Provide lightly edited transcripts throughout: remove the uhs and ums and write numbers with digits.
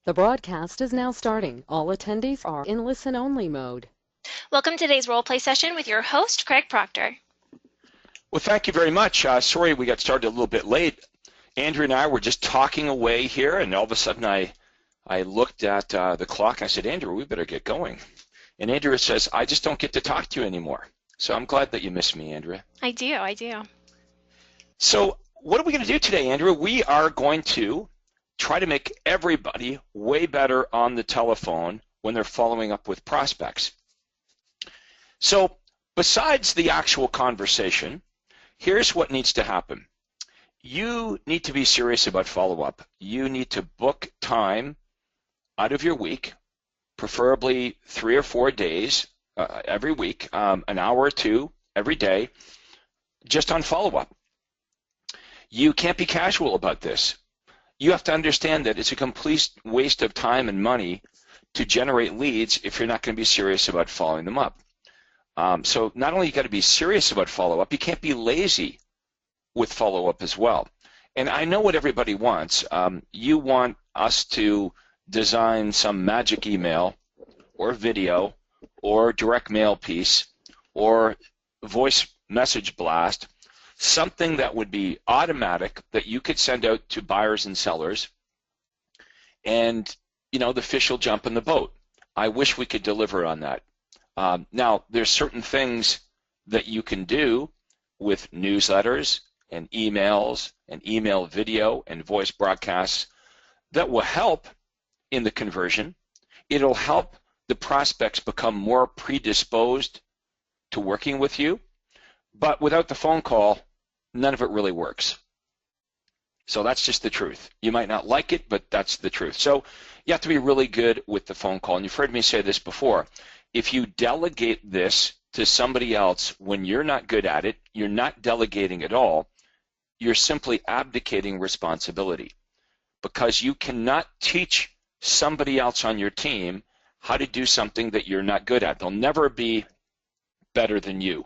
The broadcast is now starting. All attendees are in listen-only mode. Welcome to today's role play session with your host, Craig Proctor. Well, thank you very much. Sorry we got started a little bit late. Andrew and I were just talking away here, and all of a sudden I looked at the clock and I said, Andrew, we better get going. And Andrea says, I just don't get to talk to you anymore. So I'm glad that you missed me, Andrea. I do. So what are we going to do today, Andrea? We are going to try to make everybody way better on the telephone when they're following up with prospects. So besides the actual conversation, here's what needs to happen. You need to be serious about follow-up. You need to book time out of your week, preferably 3 or 4 days every week, an hour or two every day, just on follow-up. You can't be casual about this. You have to understand that it's a complete waste of time and money to generate leads if you're not going to be serious about following them up. So not only you got to be serious about follow-up, you can't be lazy with follow-up as well. And I know what everybody wants. You want us to design some magic email or video or direct mail piece or voice message blast, something that would be automatic that you could send out to buyers and sellers, and the fish will jump in the boat. I wish we could deliver on that. Now, there's certain things that you can do with newsletters and emails and email video and voice broadcasts that will help in the conversion. It'll help the prospects become more predisposed to working with you, but without the phone call, none of it really works. So that's just the truth. You might not like it, but that's the truth. So you have to be really good with the phone call. And you've heard me say this before. If you delegate this to somebody else when you're not good at it, you're not delegating at all. You're simply abdicating responsibility, because you cannot teach somebody else on your team how to do something that you're not good at. They'll never be better than you.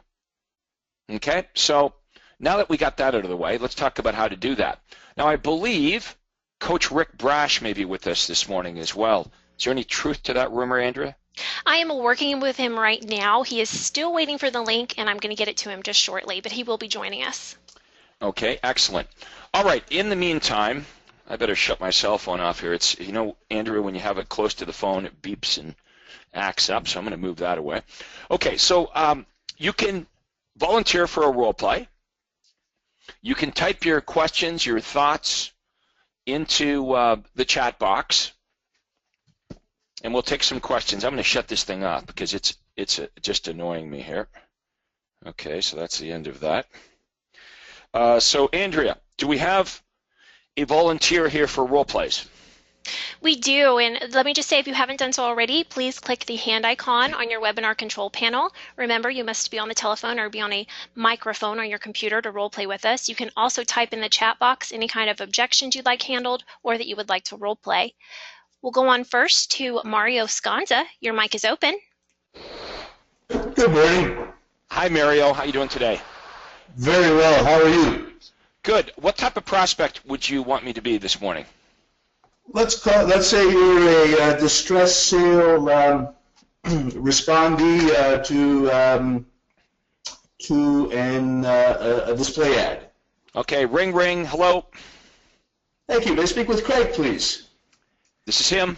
Okay? So now that we got that out of the way, let's talk about how to do that. Now, I believe Coach Rick Brash may be with us this morning as well. Is there any truth to that rumor, Andrea? I am working with him right now. He is still waiting for the link, and I'm going to get it to him just shortly, but he will be joining us. Okay, excellent. All right, in the meantime, I better shut my cell phone off here. It's, Andrea, when you have it close to the phone, it beeps and acts up, so I'm going to move that away. Okay, so you can volunteer for a role play. You can type your questions, your thoughts into the chat box, and we'll take some questions. I'm going to shut this thing off because it's just annoying me here. Okay, so that's the end of that. So, Andrea, do we have a volunteer here for role plays? We do, and let me just say, if you haven't done so already, please click the hand icon on your webinar control panel. Remember, you must be on the telephone or be on a microphone on your computer to role play with us. You can also type in the chat box any kind of objections you'd like handled or that you would like to role play. We'll go on first to Mario Sconza. Your mic is open. Good morning. Hi, Mario. How are you doing today? Very well. How are you? Good. What type of prospect would you want me to be this morning? Let's say you're a distress sale respondee to a display ad. Okay. Ring, ring. Hello. Thank you. May I speak with Craig, please? This is him.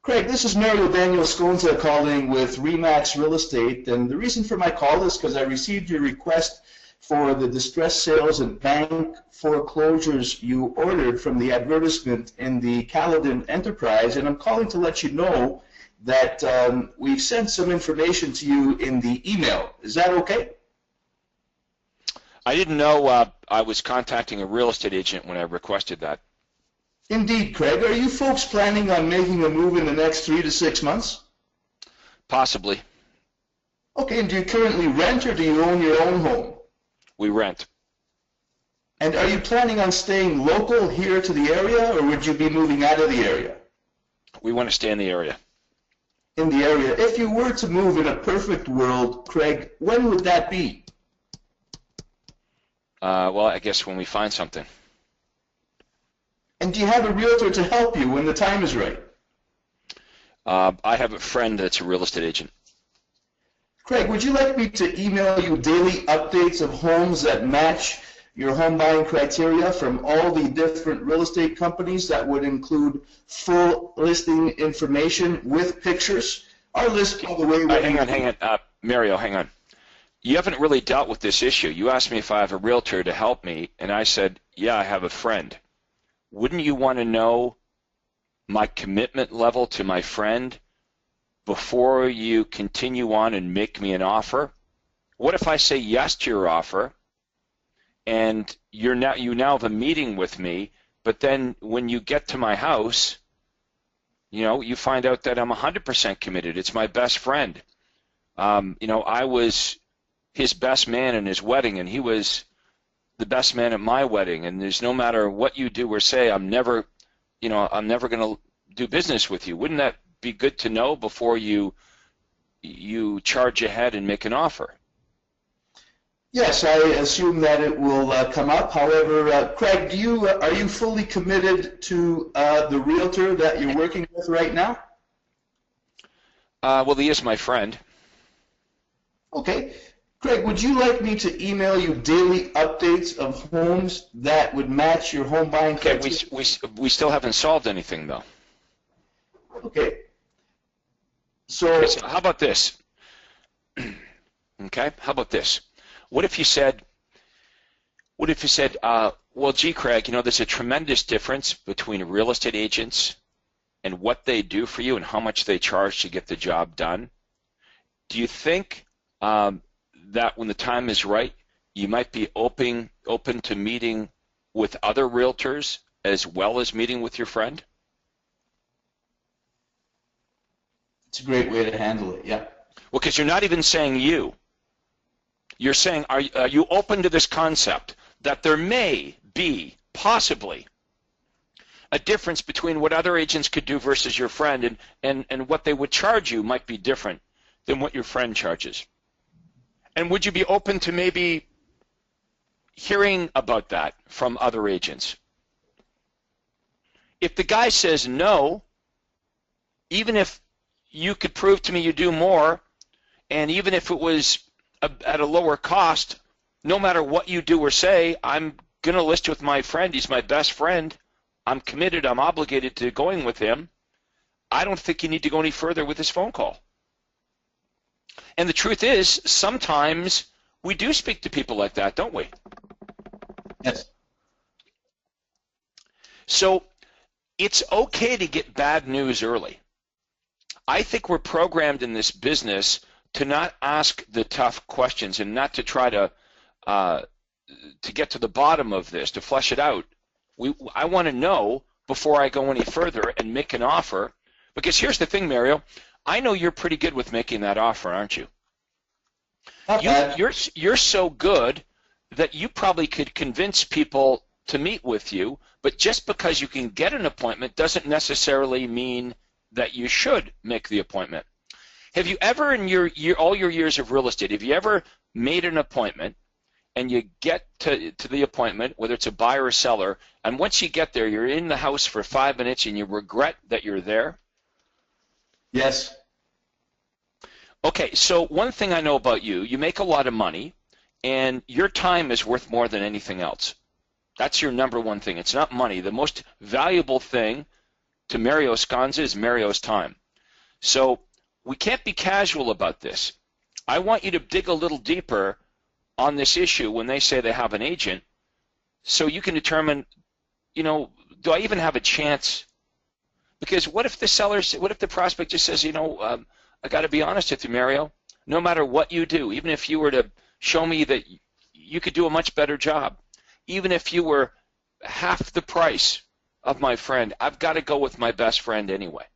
Craig, this is Mario Daniel Sconza calling with Remax Real Estate, and the reason for my call is because I received your request for the distress sales and bank foreclosures you ordered from the advertisement in the Caledon Enterprise, and I'm calling to let you know that we've sent some information to you in the email. Is that okay? I didn't know I was contacting a real estate agent when I requested that. Indeed, Craig. Are you folks planning on making a move in the next 3 to 6 months? Possibly. Okay, and do you currently rent or do you own your own home? We rent. And are you planning on staying local here to the area, or would you be moving out of the area? We want to stay in the area. In the area. If you were to move in a perfect world, Craig, when would that be? Well, I guess when we find something. And do you have a realtor to help you when the time is right? I have a friend that's a real estate agent. Craig, would you like me to email you daily updates of homes that match your home buying criteria from all the different real estate companies? That would include full listing information with pictures. Our list, by the way, hang on. Mario, hang on. You haven't really dealt with this issue. You asked me if I have a realtor to help me, and I said, yeah, I have a friend. Wouldn't you want to know my commitment level to my friend before you continue on and make me an offer? What if I say yes to your offer and you now have a meeting with me, but then when you get to my house, you find out that I'm 100% committed. It's my best friend. I was his best man in his wedding, and he was the best man at my wedding. And there's no matter what you do or say, I'm never going to do business with you. Wouldn't that be good to know before you charge ahead and make an offer? Yes, I assume that it will come up. However, Craig, are you fully committed to the realtor that you're working with right now? Well, he is my friend. Okay. Craig, would you like me to email you daily updates of homes that would match your home buying criteria? Okay, we still haven't solved anything, though. Okay. So how about this? Okay, how about this? What if you said, well, gee, Craig, there's a tremendous difference between real estate agents and what they do for you and how much they charge to get the job done. Do you think that when the time is right, you might be open to meeting with other realtors as well as meeting with your friend? It's a great way to handle it, yeah. Well, because you're not even saying you. You're saying, are you open to this concept that there may be, possibly, a difference between what other agents could do versus your friend, and what they would charge you might be different than what your friend charges? And would you be open to maybe hearing about that from other agents? If the guy says no, even if you could prove to me you do more, and even if it was at a lower cost, no matter what you do or say, I'm going to list with my friend. He's my best friend. I'm committed. I'm obligated to going with him. I don't think you need to go any further with this phone call. And the truth is, sometimes we do speak to people like that, don't we? Yes. So it's okay to get bad news early. I think we're programmed in this business to not ask the tough questions and not to try to get to the bottom of this, to flesh it out. I want to know before I go any further and make an offer. Because here's the thing, Mario. I know you're pretty good with making that offer, aren't you? You're so good that you probably could convince people to meet with you, but just because you can get an appointment doesn't necessarily mean that you should make the appointment. Have you ever, in all your years of real estate, have you ever made an appointment and you get to the appointment, whether it's a buyer or seller, and once you get there, you're in the house for 5 minutes and you regret that you're there? Yes. Okay, so one thing I know about you, you make a lot of money, and your time is worth more than anything else. That's your number one thing. It's not money. The most valuable thing to Mario Sconza is Mario's time. So we can't be casual about this. I want you to dig a little deeper on this issue when they say they have an agent, so you can determine, do I even have a chance? Because what if the prospect just says, I got to be honest with you, Mario, no matter what you do, even if you were to show me that you could do a much better job, even if you were half the price of my friend, I've got to go with my best friend anyway.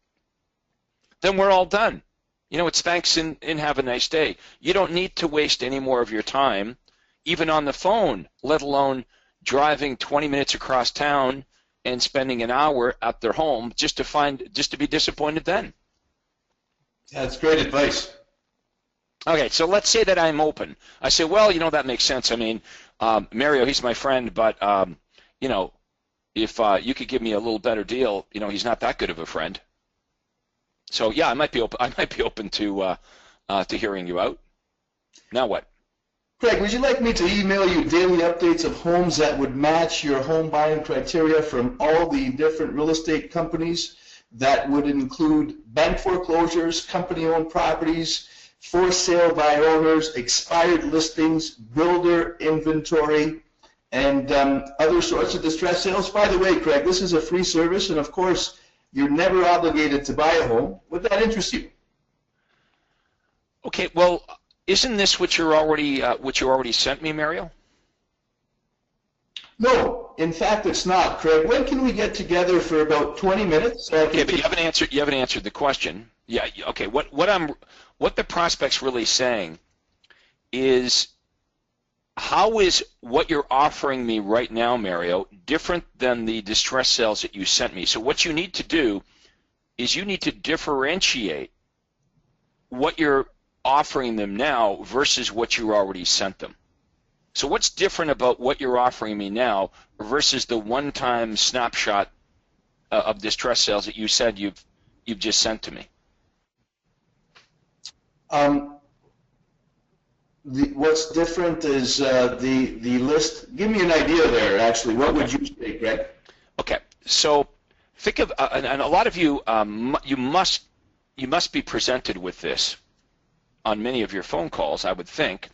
Then we're all done. It's thanks and have a nice day. You don't need to waste any more of your time, even on the phone, let alone driving 20 minutes across town and spending an hour at their home just to be disappointed then. That's great advice. Okay, so let's say that I'm open. I say, well, that makes sense. I mean, Mario, he's my friend, but, if you could give me a little better deal, he's not that good of a friend. So yeah, I might be open to hearing you out. Now what? Craig, would you like me to email you daily updates of homes that would match your home buying criteria from all the different real estate companies? That would include bank foreclosures, company-owned properties, for sale by owners, expired listings, builder inventory, and other sorts of distress sales. By the way, Craig, this is a free service, and of course, you're never obligated to buy a home. Would that interest you? Okay, well, isn't this what you already sent me, Mario? No, in fact, it's not, Craig. When can we get together for about 20 minutes? Okay, but you haven't answered the question. Yeah. Okay. What the prospect's really saying is, how is what you're offering me right now, Mario, different than the distress sales that you sent me? So what you need to do is you need to differentiate what you're offering them now versus what you already sent them. So what's different about what you're offering me now versus the one-time snapshot of distress sales that you said you've just sent to me? What's different is the list. Give me an idea there, actually. What would you say, Greg? Okay, so think of, and a lot of you, you must be presented with this on many of your phone calls, I would think.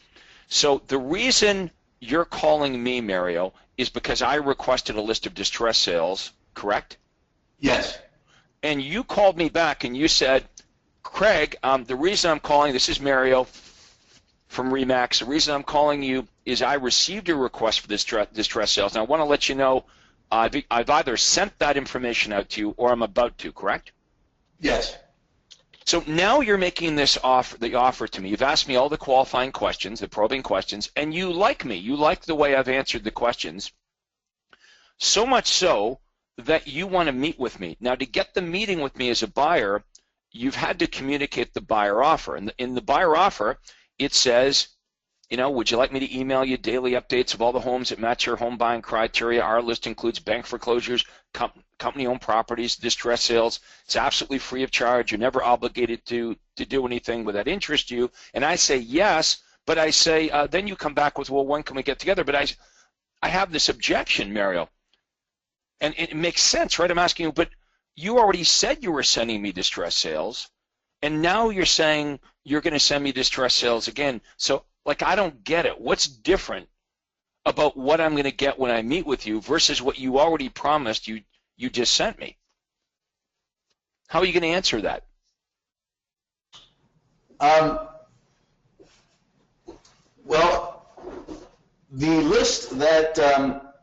So the reason you're calling me, Mario, is because I requested a list of distress sales, correct? Yes. And you called me back and you said, Craig, the reason I'm calling, this is Mario from RE/MAX, the reason I'm calling you is I received a request for distress sales, and I want to let you know I've either sent that information out to you or I'm about to, correct? Yes. So now you're making the offer to me. You've asked me all the qualifying questions, the probing questions, and you like me. You like the way I've answered the questions, so much so that you want to meet with me. Now, to get the meeting with me as a buyer, you've had to communicate the buyer offer. And in the buyer offer, it says, would you like me to email you daily updates of all the homes that match your home buying criteria? Our list includes bank foreclosures, company-owned properties, distress sales. It's absolutely free of charge. You're never obligated to do anything would that interest you. And I say yes, but I say, then you come back with, well, when can we get together? But I have this objection, Mario. And it makes sense, right? I'm asking you, but you already said you were sending me distress sales, and now you're saying you're going to send me distress sales again. So, I don't get it. What's different about what I'm going to get when I meet with you versus what you already promised you just sent me? How are you going to answer that? Well, the list that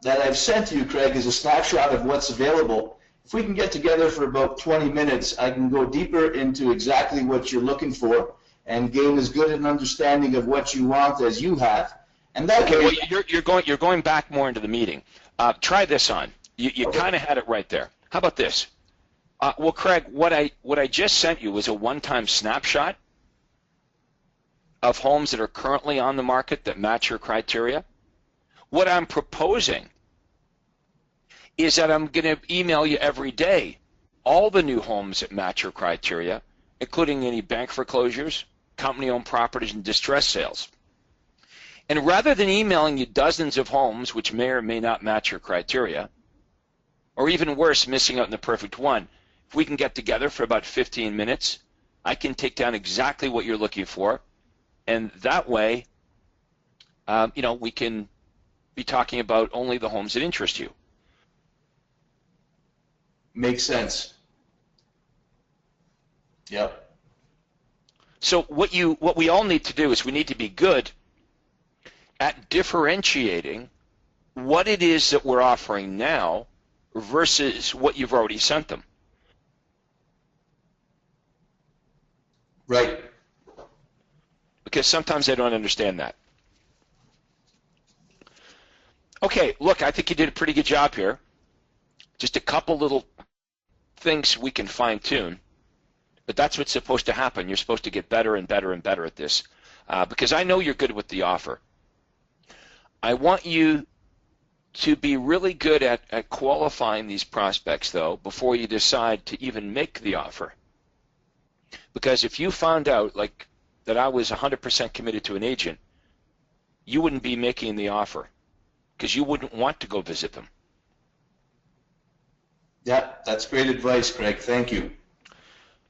I've sent you, Craig, is a snapshot of what's available. If we can get together for about 20 minutes, I can go deeper into exactly what you're looking for and gain as good an understanding of what you want as you have. And that okay, well, you're going back more into the meeting. Try this on. You okay. Kind of had it right there. How about this? Well, Craig, what I just sent you was a one-time snapshot of homes that are currently on the market that match your criteria. What I'm proposing is that I'm going to email you every day all the new homes that match your criteria, including any bank foreclosures, company-owned properties, and distress sales. And rather than emailing you dozens of homes which may or may not match your criteria, or even worse, missing out on the perfect one, if we can get together for about 15 minutes, I can take down exactly what you're looking for, and that way, we can be talking about only the homes that interest you. Makes sense. Yep. So what we all need to do is we need to be good at differentiating what it is that we're offering now versus what you've already sent them. Right. Because sometimes I don't understand that. Okay, look, I think you did a pretty good job here. Just a couple little things we can fine-tune. But that's what's supposed to happen. You're supposed to get better and better and better at this because I know you're good with the offer. I want you to be really good at qualifying these prospects, though, before you decide to even make the offer. Because if you found out, like, that I was 100% committed to an agent, you wouldn't be making the offer because you wouldn't want to go visit them. Yeah, that's great advice, Craig. Thank you.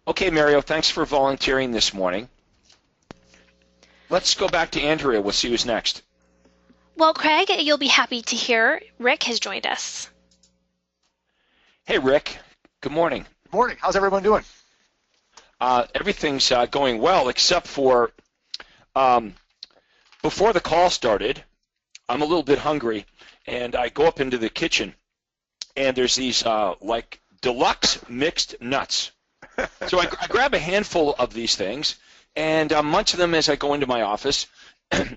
Okay, Mario, thanks for volunteering this morning. Let's go back to Andrea. We'll see who's next. Well, Craig, you'll be happy to hear Rick has joined us. Hey, Rick. Good morning. Good morning. How's everyone doing? Everything's going well, except for before the call started, I'm a little bit hungry, and I go up into the kitchen, and there's these like deluxe mixed nuts. So I grab a handful of these things, and munch them as I go into my office,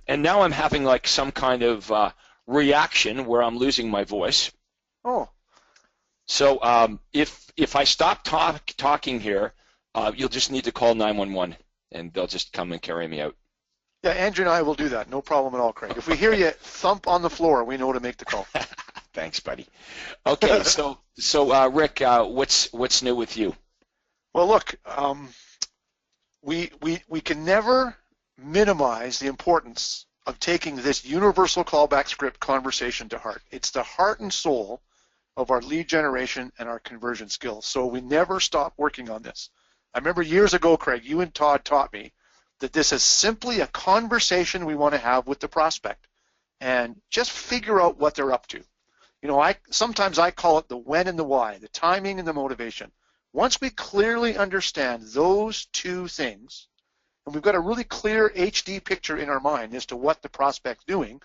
and now I'm having like some kind of reaction where I'm losing my voice. Oh. So if I stop talking here, you'll just need to call 911, and they'll just come and carry me out. Yeah, Andrew and I will do that. No problem at all, Craig. If we hear you thump on the floor, we know to make the call. Thanks, buddy. Okay, so Rick, what's new with you? Well, look, we can never minimize the importance of taking this universal callback script conversation to heart. It's the heart and soul of our lead generation and our conversion skills. So we never stop working on this. I remember years ago, Craig, you and Todd taught me that this is simply a conversation we want to have with the prospect and just figure out what they're up to. You know, sometimes I call it the when and the why, the timing and the motivation. Once we clearly understand those two things, and we've got a really clear HD picture in our mind as to what the prospect's doing,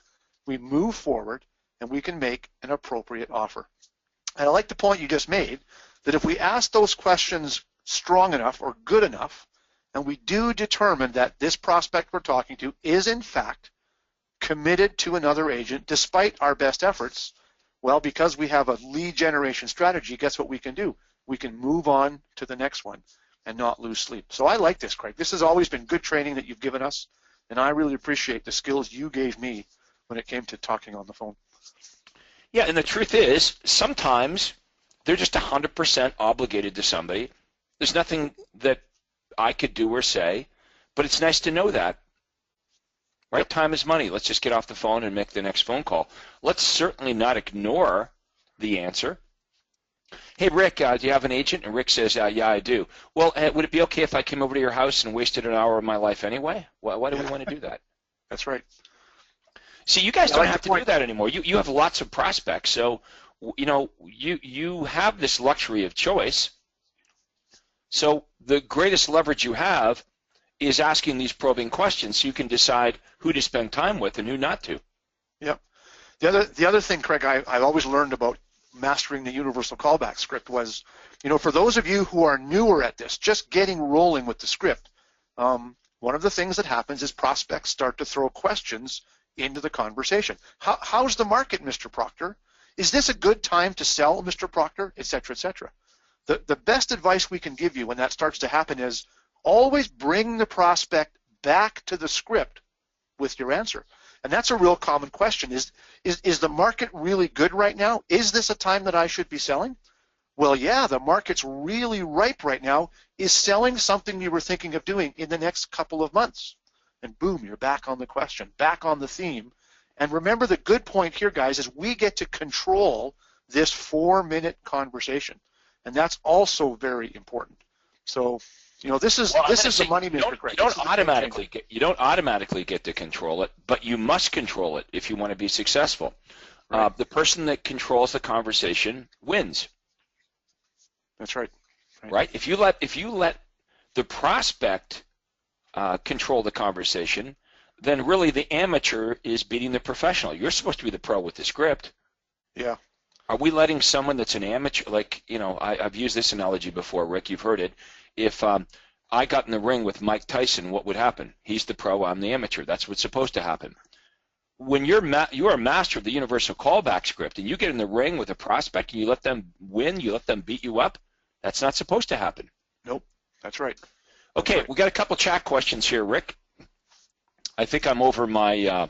we move forward and we can make an appropriate offer. And I like the point you just made, that if we ask those questions strong enough or good enough, and we do determine that this prospect we're talking to is in fact committed to another agent despite our best efforts, well, because we have a lead generation strategy, guess what we can do? We can move on to the next one and not lose sleep. So I like this, Craig. This has always been good training that you've given us, and I really appreciate the skills you gave me when it came to talking on the phone. Yeah, and the truth is, sometimes they're just 100% obligated to somebody. There's nothing that I could do or say, but it's nice to know that. Right? Time is money. Let's just get off the phone and make the next phone call. Let's certainly not ignore the answer. Hey, Rick, do you have an agent? And Rick says, yeah, I do. Well, would it be okay if I came over to your house and wasted an hour of my life anyway? Why do we want to do that? That's right. See, you guys don't have to do that anymore. You have lots of prospects, so you know you have this luxury of choice. So the greatest leverage you have is asking these probing questions so you can decide who to spend time with and who not to. Yep. The other thing, Craig, I've always learned about mastering the universal callback script was, you know, for those of you who are newer at this, just getting rolling with the script, one of the things that happens is prospects start to throw questions into the conversation. How's the market, Mr. Proctor? Is this a good time to sell, Mr. Proctor? Et cetera, et cetera. The best advice we can give you when that starts to happen is always bring the prospect back to the script with your answer. And that's a real common question. Is the market really good right now? Is this a time that I should be selling? Well, yeah, the market's really ripe right now. Is selling something you were thinking of doing in the next couple of months? And boom, you're back on the question, back on the theme. And remember, the good point here, guys, is we get to control this 4-minute conversation. And that's also very important. So, you know, this is the money maker. You don't automatically get to control it, but you must control it if you want to be successful. Right. The person that controls the conversation wins. That's right. Right? If you let the prospect control the conversation, then really the amateur is beating the professional. You're supposed to be the pro with the script. Yeah. Are we letting someone that's an amateur, like, you know, I've used this analogy before, Rick, you've heard it. If I got in the ring with Mike Tyson, what would happen? He's the pro, I'm the amateur. That's what's supposed to happen. When you're a master of the universal callback script and you get in the ring with a prospect and you let them win, you let them beat you up, that's not supposed to happen. Nope, that's right. Okay, we got a couple chat questions here, Rick. I think I'm over my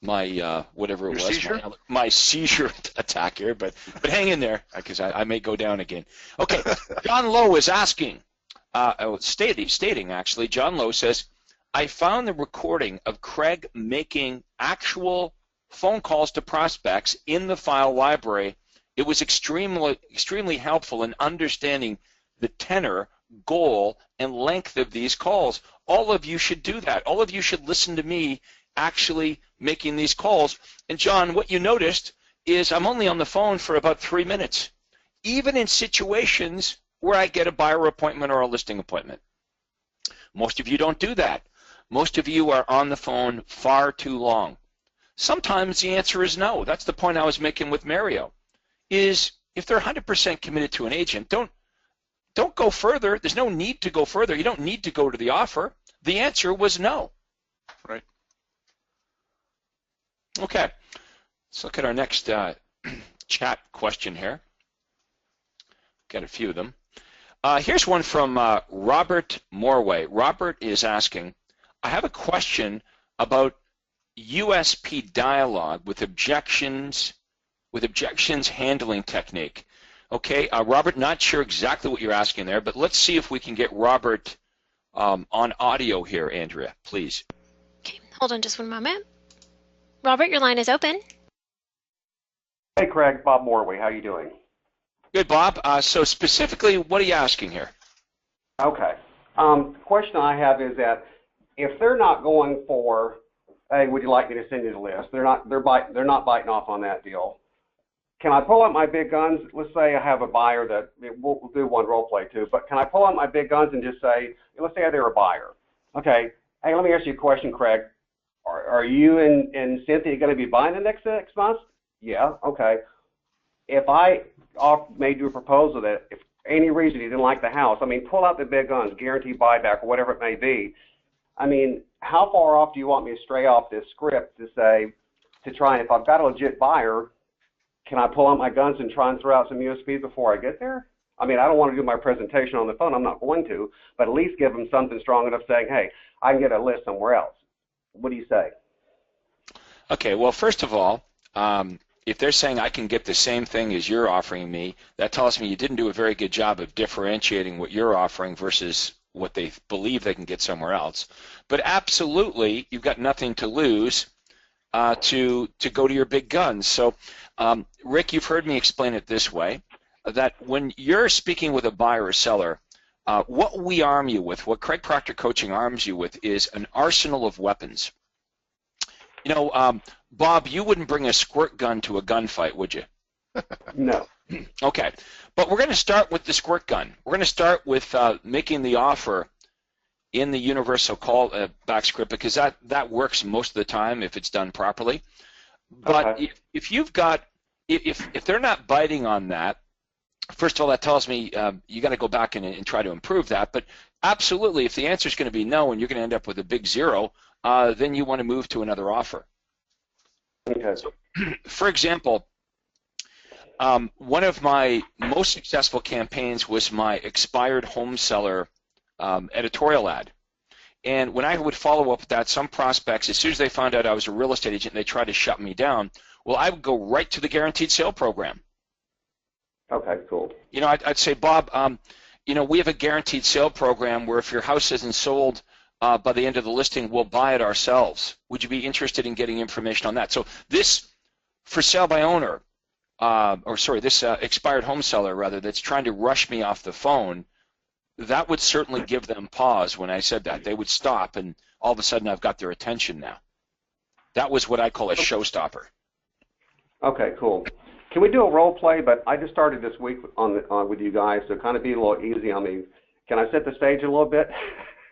whatever it Your was, seizure? my seizure attack here, but hang in there because I may go down again. Okay, John Lowe is asking, stating actually, John Lowe says, I found the recording of Craig making actual phone calls to prospects in the file library. It was extremely helpful in understanding the tenor, goal, and length of these calls. All of you should do that. All of you should listen to me actually making these calls. And John, what you noticed is I'm only on the phone for about 3 minutes, even in situations where I get a buyer appointment or a listing appointment. Most of you don't do that. Most of you are on the phone far too long. Sometimes the answer is no. That's the point I was making with Mario, is if they're 100% committed to an agent, don't go further. There's no need to go further. You don't need to go to the offer. The answer was no. Right. Okay, let's look at our next chat question here. Got a few of them. Here's one from Robert Morway. Robert is asking, I have a question about USP dialogue with objections handling technique. Okay, Robert, not sure exactly what you're asking there, but let's see if we can get Robert on audio here, Andrea, please. Okay, hold on just one moment. Robert, your line is open. Hey, Craig. Bob Morway. How you doing? Good, Bob. So specifically, what are you asking here? Okay. The question I have is that if they're not going for, hey, would you like me to send you the list? They're not biting off on that deal. Can I pull out my big guns? Let's say I have a buyer that we'll do one role play too. But can I pull out my big guns and just say, let's say they're a buyer. Okay. Hey, let me ask you a question, Craig. Are you and Cynthia going to be buying the next 6 months? Yeah, okay. If I made you a proposal that if any reason you didn't like the house, I mean, pull out the big guns, guaranteed buyback or whatever it may be. I mean, how far off do you want me to stray off this script to say, to try and if I've got a legit buyer, can I pull out my guns and try and throw out some USPs before I get there? I mean, I don't want to do my presentation on the phone. I'm not going to, but at least give them something strong enough saying, hey, I can get a list somewhere else. What do you say? Okay, well, first of all, if they're saying I can get the same thing as you're offering me, that tells me you didn't do a very good job of differentiating what you're offering versus what they believe they can get somewhere else. But absolutely, you've got nothing to lose to go to your big guns. So, Rick, you've heard me explain it this way, that when you're speaking with a buyer or seller, what we arm you with, what Craig Proctor Coaching arms you with, is an arsenal of weapons. You know, Bob, you wouldn't bring a squirt gun to a gunfight, would you? No. Okay, but we're going to start with the squirt gun. We're going to start with making the offer in the universal call back script because that works most of the time if it's done properly. But Okay. if you've got, if they're not biting on that, first of all, that tells me you got to go back and try to improve that. But absolutely, if the answer is going to be no and you're going to end up with a big zero, then you want to move to another offer. Okay. So, for example, one of my most successful campaigns was my expired home seller editorial ad. And when I would follow up with that, some prospects, as soon as they found out I was a real estate agent, they tried to shut me down. Well, I would go right to the guaranteed sale program. Okay, cool. You know, I'd say, Bob, you know, we have a guaranteed sale program where if your house isn't sold by the end of the listing, we'll buy it ourselves. Would you be interested in getting information on that? So this for sale by owner, this expired home seller, rather, that's trying to rush me off the phone, that would certainly give them pause when I said that. They would stop, and all of a sudden I've got their attention now. That was what I call a showstopper. Okay, cool. Can we do a role play? But I just started this week with you guys, so kind of be a little easy on me. Can I set the stage a little bit?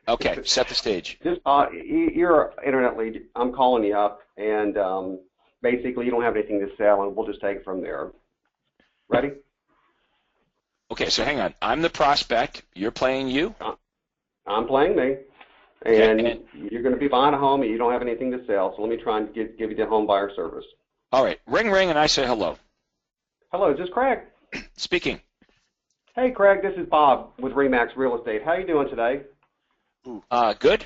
Okay, set the stage. Just you're internet lead. I'm calling you up, and basically you don't have anything to sell, and we'll just take it from there. Ready? Okay, so hang on. I'm the prospect. You're playing you? I'm playing me. And you're going to be buying a home, and you don't have anything to sell, so let me try and give you the home buyer service. All right. Ring, ring, and I say hello. Hello, is this Craig? Speaking. Hey, Craig, this is Bob with RE/MAX Real Estate. How are you doing today? Good.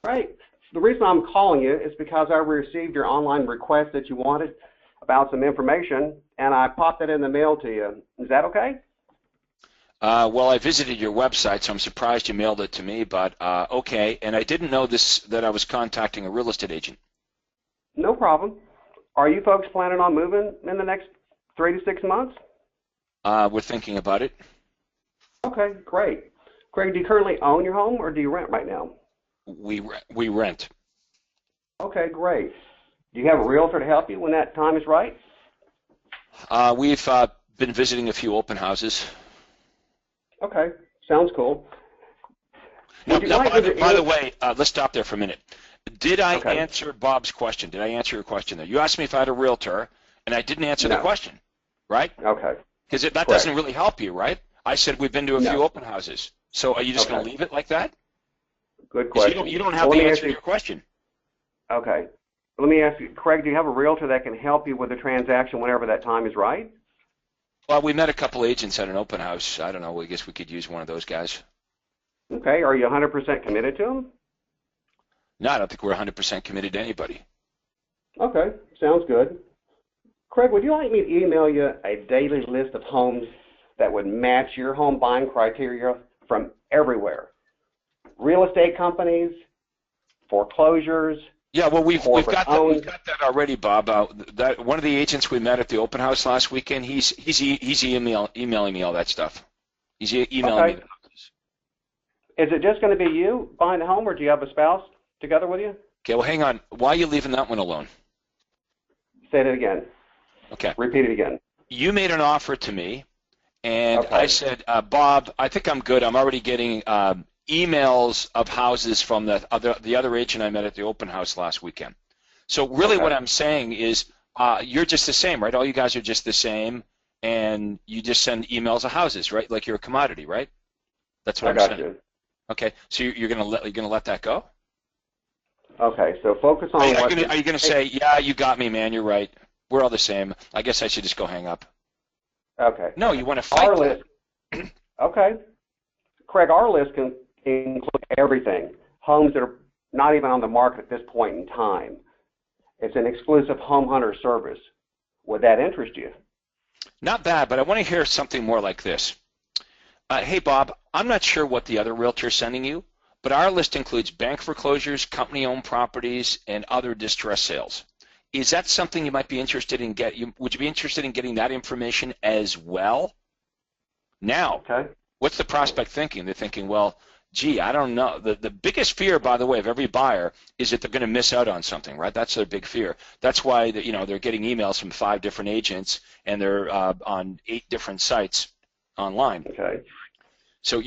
Great. the reason I'm calling you is because I received your online request that you wanted about some information, and I popped it in the mail to you. Is that okay? Well, I visited your website, so I'm surprised you mailed it to me, but okay. And I didn't know that I was contacting a real estate agent. No problem. Are you folks planning on moving in the next 3 to 6 months? We're thinking about it. Okay, great. Craig, do you currently own your home or do you rent right now? We rent. Okay, great. Do you have a realtor to help you when that time is right? We've been visiting a few open houses. Okay, sounds cool. Now, Would by the way, let's stop there for a minute. Did I Okay. answer Bob's question? Did I answer your question there? You asked me if I had a realtor, and I didn't answer the No. question, right? Okay. Because that Correct. doesn't really help you, right? I said we've been to a No. few open houses. So are you just going Okay. to leave it like that? Good 'Cause question. you don't have Well, the let me answer ask to you- your question. Okay. Let me ask you, Craig, do you have a realtor that can help you with the transaction whenever that time is right? Well, we met a couple agents at an open house. I don't know. I guess we could use one of those guys. Okay. Are you 100% committed to them? No, I don't think we're 100% committed to anybody. Okay. Sounds good. Craig, would you like me to email you a daily list of homes that would match your home buying criteria from everywhere? Real estate companies, foreclosures. Yeah, well, we've got Corporate-owned. that already, Bob. That one of the agents we met at the open house last weekend. He's emailing me all that stuff. He's emailing Okay. me. Is it just going to be you buying the home, or do you have a spouse together with you? Okay, well, hang on. Why are you leaving that one alone? Say it again. Okay. Repeat it again. You made an offer to me, and Okay. I said, Bob, I think I'm good. I'm already getting emails of houses from the other agent I met at the open house last weekend. So really Okay. what I'm saying is you're just the same, right? All you guys are just the same, and you just send emails of houses, right? Like you're a commodity, right? That's what I I'm got saying. you. Okay, so you're gonna let that go? Okay, so focus on what. Are you gonna say, yeah, you got me, man? You're right. We're all the same. I guess I should just go hang up. Okay. No, you want to fight Our that. list. Okay. Craig, our list can include everything. Homes that are not even on the market at this point in time. It's an exclusive home hunter service. Would that interest you? Not bad, but I want to hear something more like this. Hey, Bob, I'm not sure what the other realtor is sending you, but our list includes bank foreclosures, company-owned properties, and other distress sales. Is that something you might be interested in would you be interested in getting that information as well? Now, Okay. what's the prospect thinking? They're thinking, well, gee, I don't know. The biggest fear, by the way, of every buyer is that they're going to miss out on something, right? That's their big fear. That's why they're getting emails from 5 different agents, and they're on 8 different sites online. Okay. So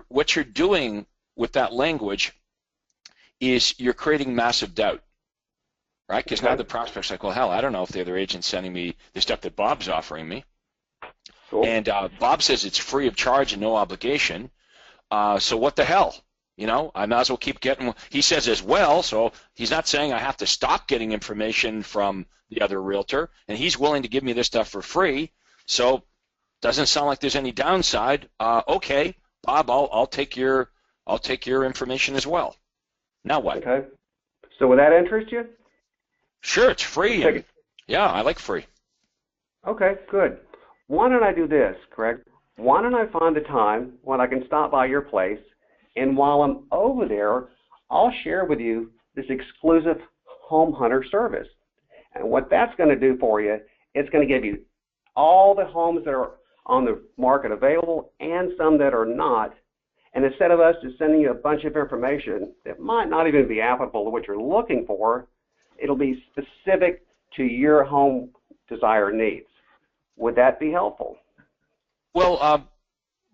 what you're doing with that language is you're creating massive doubt, right? Because now the prospect's like, well, hell, I don't know if the other agent's sending me the stuff that Bob's offering me. Cool. And Bob says it's free of charge and no obligation. So what the hell? I might as well keep getting. He says as well, so he's not saying I have to stop getting information from the other realtor, and he's willing to give me this stuff for free. So doesn't sound like there's any downside. Okay, Bob, I'll take your information as well. Now what? Okay. So would that interest you? Sure, it's free. Okay. Yeah, I like free. Okay, good. Why don't I do this, Craig? Why don't I find a time when I can stop by your place, and while I'm over there, I'll share with you this exclusive home hunter service. And what that's going to do for you, it's going to give you all the homes that are on the market available and some that are not. And instead of us just sending you a bunch of information that might not even be applicable to what you're looking for, it'll be specific to your home desire needs. Would that be helpful? Well,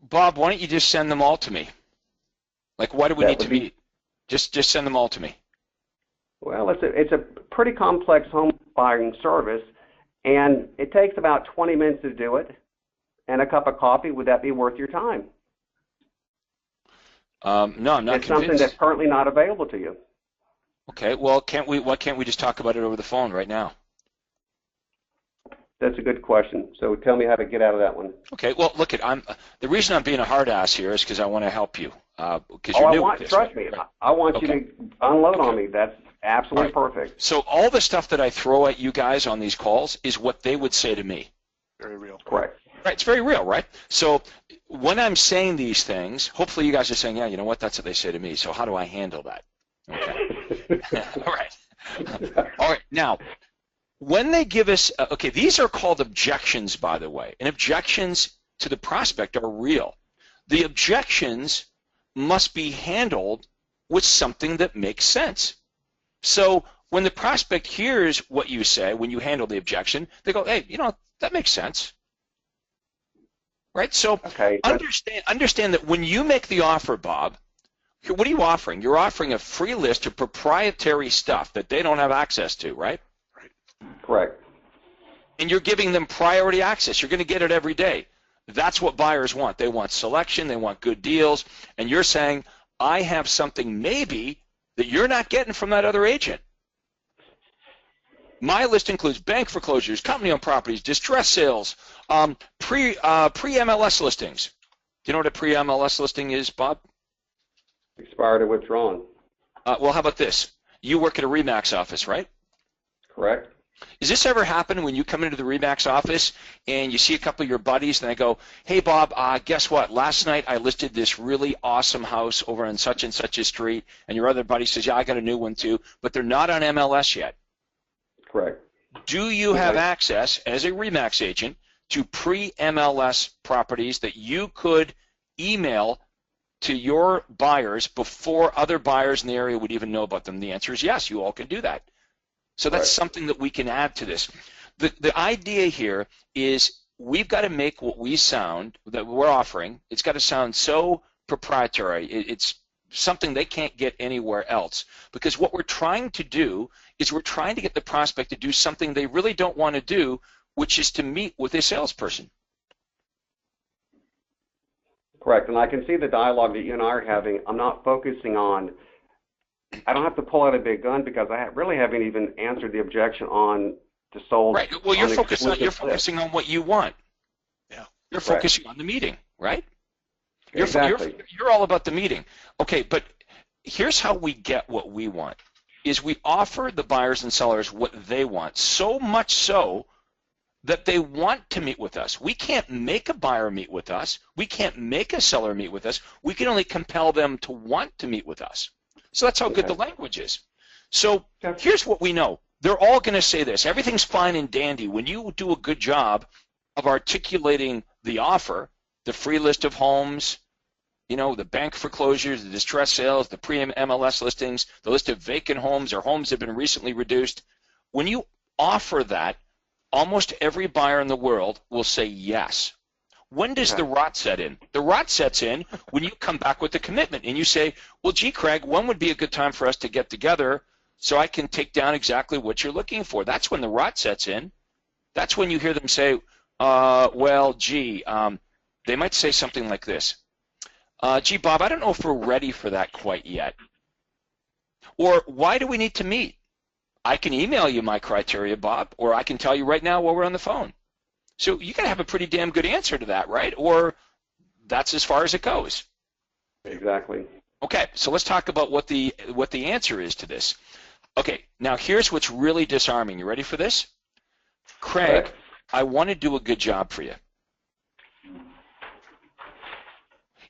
Bob, why don't you just send them all to me? Like, why do we need to meet? Just send them all to me. Well, it's a pretty complex home buying service, and it takes about 20 minutes to do it, and a cup of coffee. Would that be worth your time? No, I'm not It's something convinced. that's currently not available to you. Okay, well, why can't we just talk about it over the phone right now? That's a good question. So tell me how to get out of that one. Okay, well, look, the reason I'm being a hard ass here is because I want to help you. because you're new at this. Trust me, I want you to unload on me. That's absolutely perfect. So all the stuff that I throw at you guys on these calls is what they would say to me. Very real. Correct. Right, it's very real, right? So when I'm saying these things, hopefully you guys are saying, yeah, you know what, that's what they say to me, so how do I handle that? Okay. All right. All right, now, when they give us, okay, these are called objections, by the way, and objections to the prospect are real. The objections must be handled with something that makes sense. So when the prospect hears what you say, when you handle the objection, they go, hey, you know, that makes sense. Right? So understand that when you make the offer, Bob, what are you offering? You're offering a free list of proprietary stuff that they don't have access to, right? Correct. And you're giving them priority access. You're going to get it every day. That's what buyers want. They want selection. They want good deals. And you're saying, I have something maybe that you're not getting from that other agent. My list includes bank foreclosures, company-owned properties, distress sales, pre-MLS listings. Do you know what a pre-MLS listing is, Bob? Expired or withdrawn. Well, how about this? You work at a RE/MAX office, right? Correct. Does this ever happen when you come into the RE/MAX office and you see a couple of your buddies and they go, hey, Bob, guess what? Last night I listed this really awesome house over on such and such a street, and your other buddy says, yeah, I got a new one too, but they're not on MLS yet. Correct. Do you have access as a RE/MAX agent to pre-MLS properties that you could email to your buyers before other buyers in the area would even know about them? The answer is yes, you all can do that. So that's something that we can add to this. The idea here is we've got to make what we sound, that we're offering, it's got to sound so proprietary. It's something they can't get anywhere else. Because what we're trying to do is we're trying to get the prospect to do something they really don't want to do, which is to meet with a salesperson. Correct. And I can see the dialogue that you and I are having. I'm not focusing on, I don't have to pull out a big gun because I really haven't even answered the objection on the sold. Right. Well, you're focusing on what you want. Yeah. You're focusing on the meeting, right? Exactly. You're all about the meeting. Okay, but here's how we get what we want, is we offer the buyers and sellers what they want, so much so that they want to meet with us. We can't make a buyer meet with us. We can't make a seller meet with us. We can only compel them to want to meet with us. So that's how good the language is. So here's what we know. They're all going to say this. Everything's fine and dandy. When you do a good job of articulating the offer, the free list of homes, you know, the bank foreclosures, the distress sales, the pre-MLS listings, the list of vacant homes or homes that have been recently reduced, when you offer that, almost every buyer in the world will say yes. When does the rot set in? The rot sets in when you come back with the commitment and you say, well, gee, Craig, when would be a good time for us to get together so I can take down exactly what you're looking for? That's when the rot sets in. That's when you hear them say, well, gee, they might say something like this. Gee, Bob, I don't know if we're ready for that quite yet. Or why do we need to meet? I can email you my criteria, Bob, or I can tell you right now while we're on the phone. So you got to have a pretty damn good answer to that, right? Or that's as far as it goes. Exactly. Okay, so let's talk about what the answer is to this. Okay, now here's what's really disarming. You ready for this? Craig, I want to do a good job for you.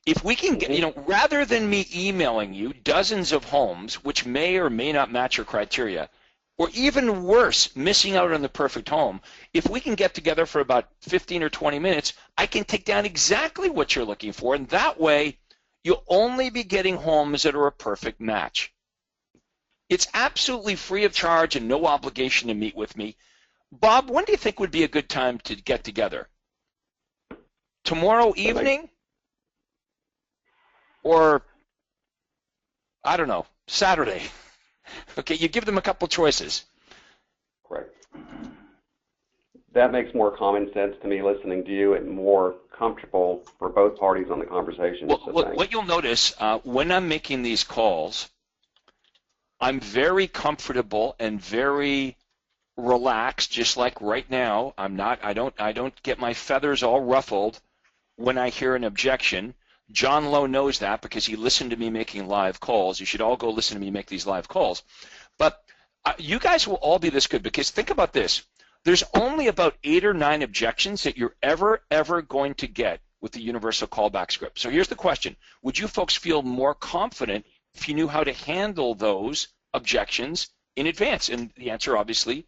If we can get, you know, rather than me emailing you dozens of homes which may or may not match your criteria, or even worse, missing out on the perfect home, if we can get together for about 15 or 20 minutes, I can take down exactly what you're looking for, and that way you'll only be getting homes that are a perfect match. It's absolutely free of charge and no obligation to meet with me. Bob, when do you think would be a good time to get together? Tomorrow evening? Or, I don't know, Saturday? Okay, you give them a couple choices. Correct. That makes more common sense to me listening to you and more comfortable for both parties on the conversation. Well, what you'll notice when I'm making these calls, I'm very comfortable and very relaxed, just like right now. I don't get my feathers all ruffled when I hear an objection. John Lowe knows that because he listened to me making live calls. You should all go listen to me make these live calls. But you guys will all be this good because think about this. There's only about 8 or 9 objections that you're ever going to get with the universal callback script. So here's the question. Would you folks feel more confident if you knew how to handle those objections in advance? And the answer obviously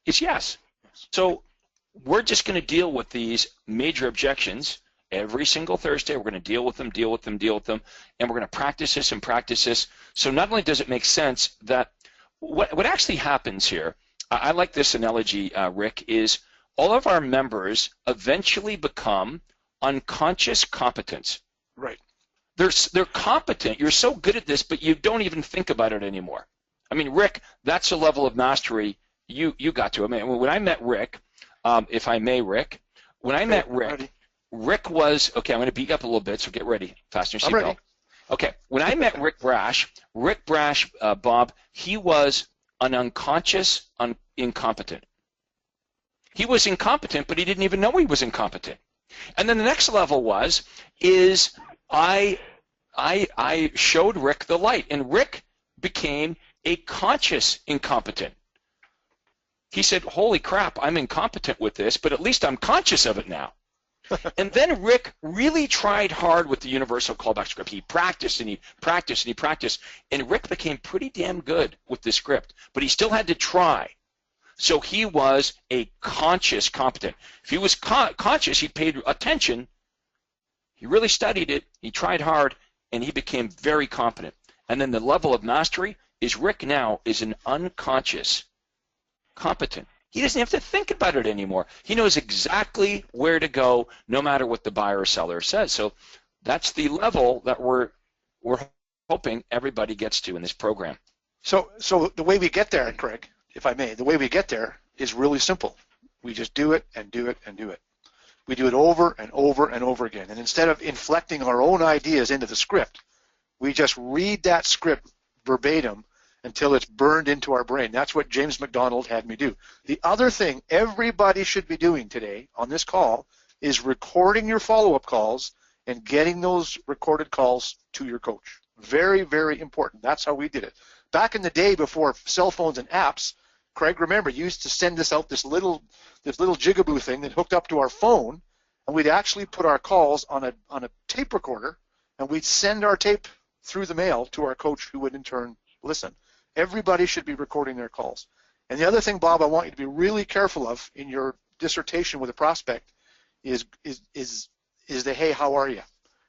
is yes. So we're just going to deal with these major objections every single Thursday. We're going to deal with them, and we're going to practice this and practice this. So not only does it make sense that what actually happens here, I like this analogy, Rick, is all of our members eventually become unconscious competents. Right. They're competent. You're so good at this, but you don't even think about it anymore. I mean, Rick, that's a level of mastery you got to. I mean, when I met Rick, if I may, Rick, when I met Rick, Rick was, okay, I'm going to beat you up a little bit, so get ready. Fasten your seatbelt. Okay, when I met Rick Brash, Bob, he was an unconscious incompetent. He was incompetent, but he didn't even know he was incompetent. And then the next level is I showed Rick the light, and Rick became a conscious incompetent. He said, holy crap, I'm incompetent with this, but at least I'm conscious of it now. And then Rick really tried hard with the universal callback script. He practiced and he practiced and he practiced, and Rick became pretty damn good with the script, but he still had to try. So he was a conscious competent. If he was conscious, he paid attention, he really studied it, he tried hard, and he became very competent. And then the level of mastery is Rick now is an unconscious competent. He doesn't have to think about it anymore. He knows exactly where to go no matter what the buyer or seller says. So that's the level that we're hoping everybody gets to in this program. So the way we get there, Craig, if I may, the way we get there is really simple. We just do it and do it and do it. We do it over and over and over again. And instead of inflecting our own ideas into the script, we just read that script verbatim until it's burned into our brain. That's what James McDonald had me do. The other thing everybody should be doing today on this call is recording your follow-up calls and getting those recorded calls to your coach. Very, very important. That's how we did it. Back in the day before cell phones and apps, Craig, remember, you used to send us out this little jigaboo thing that hooked up to our phone, and we'd actually put our calls on a tape recorder, and we'd send our tape through the mail to our coach, who would in turn listen. Everybody should be recording their calls. And the other thing, Bob, I want you to be really careful of in your dissertation with a prospect is the, hey, how are you?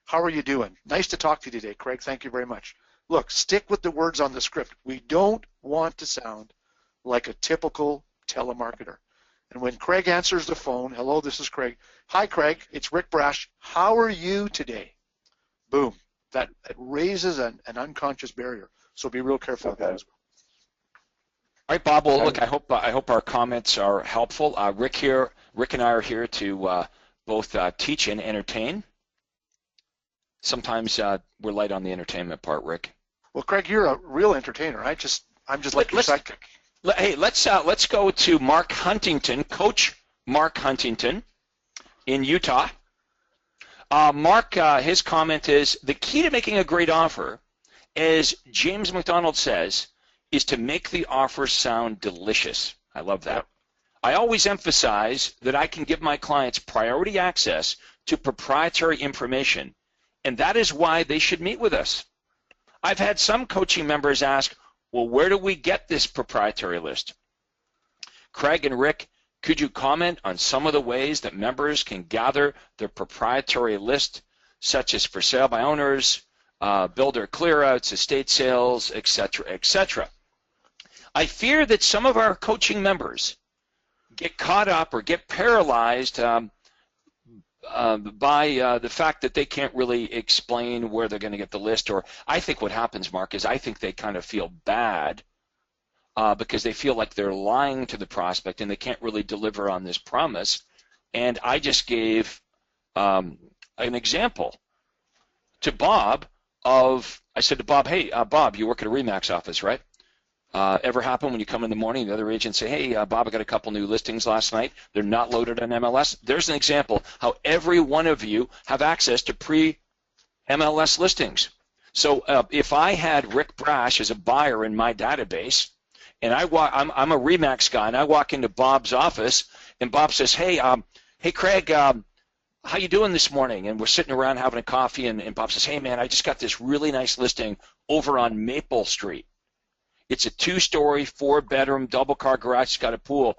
How are you doing? Nice to talk to you today, Craig. Thank you very much. Look, stick with the words on the script. We don't want to sound like a typical telemarketer. And when Craig answers the phone, hello, this is Craig. Hi, Craig. It's Rick Brash. How are you today? Boom. That raises an unconscious barrier. So be real careful of that as well. All right, Bob. Well, look, I hope our comments are helpful. Rick and I are here to both teach and entertain. Sometimes we're light on the entertainment part, Rick. Well, Craig, you're a real entertainer. I'm just like your sidekick. Hey, let's go to Mark Huntington, Coach Mark Huntington in Utah. Mark, his comment is, the key to making a great offer, as James McDonald says, is to make the offer sound delicious. I love that. Yep. I always emphasize that I can give my clients priority access to proprietary information, and that is why they should meet with us. I've had some coaching members ask, well, where do we get this proprietary list? Craig and Rick, could you comment on some of the ways that members can gather their proprietary list, such as for sale by owners, builder clearouts, estate sales, etc., etc.? I fear that some of our coaching members get caught up or get paralyzed by the fact that they can't really explain where they're going to get the list. Or I think what happens, Mark, is I think they kind of feel bad because they feel like they're lying to the prospect and they can't really deliver on this promise. And I just gave an example to Bob of, I said to Bob, hey, Bob, you work at a RE/MAX office, right? Ever happen when you come in the morning, the other agents say, hey, Bob, I got a couple new listings last night. They're not loaded on MLS. There's an example how every one of you have access to MLS listings. So if I had Rick Brash as a buyer in my database, and I'm a Remax guy, and I walk into Bob's office, and Bob says, hey, Craig, how you doing this morning? And we're sitting around having a coffee, and Bob says, hey, man, I just got this really nice listing over on Maple Street. It's a 2-story, 4-bedroom, double-car garage. It's got a pool.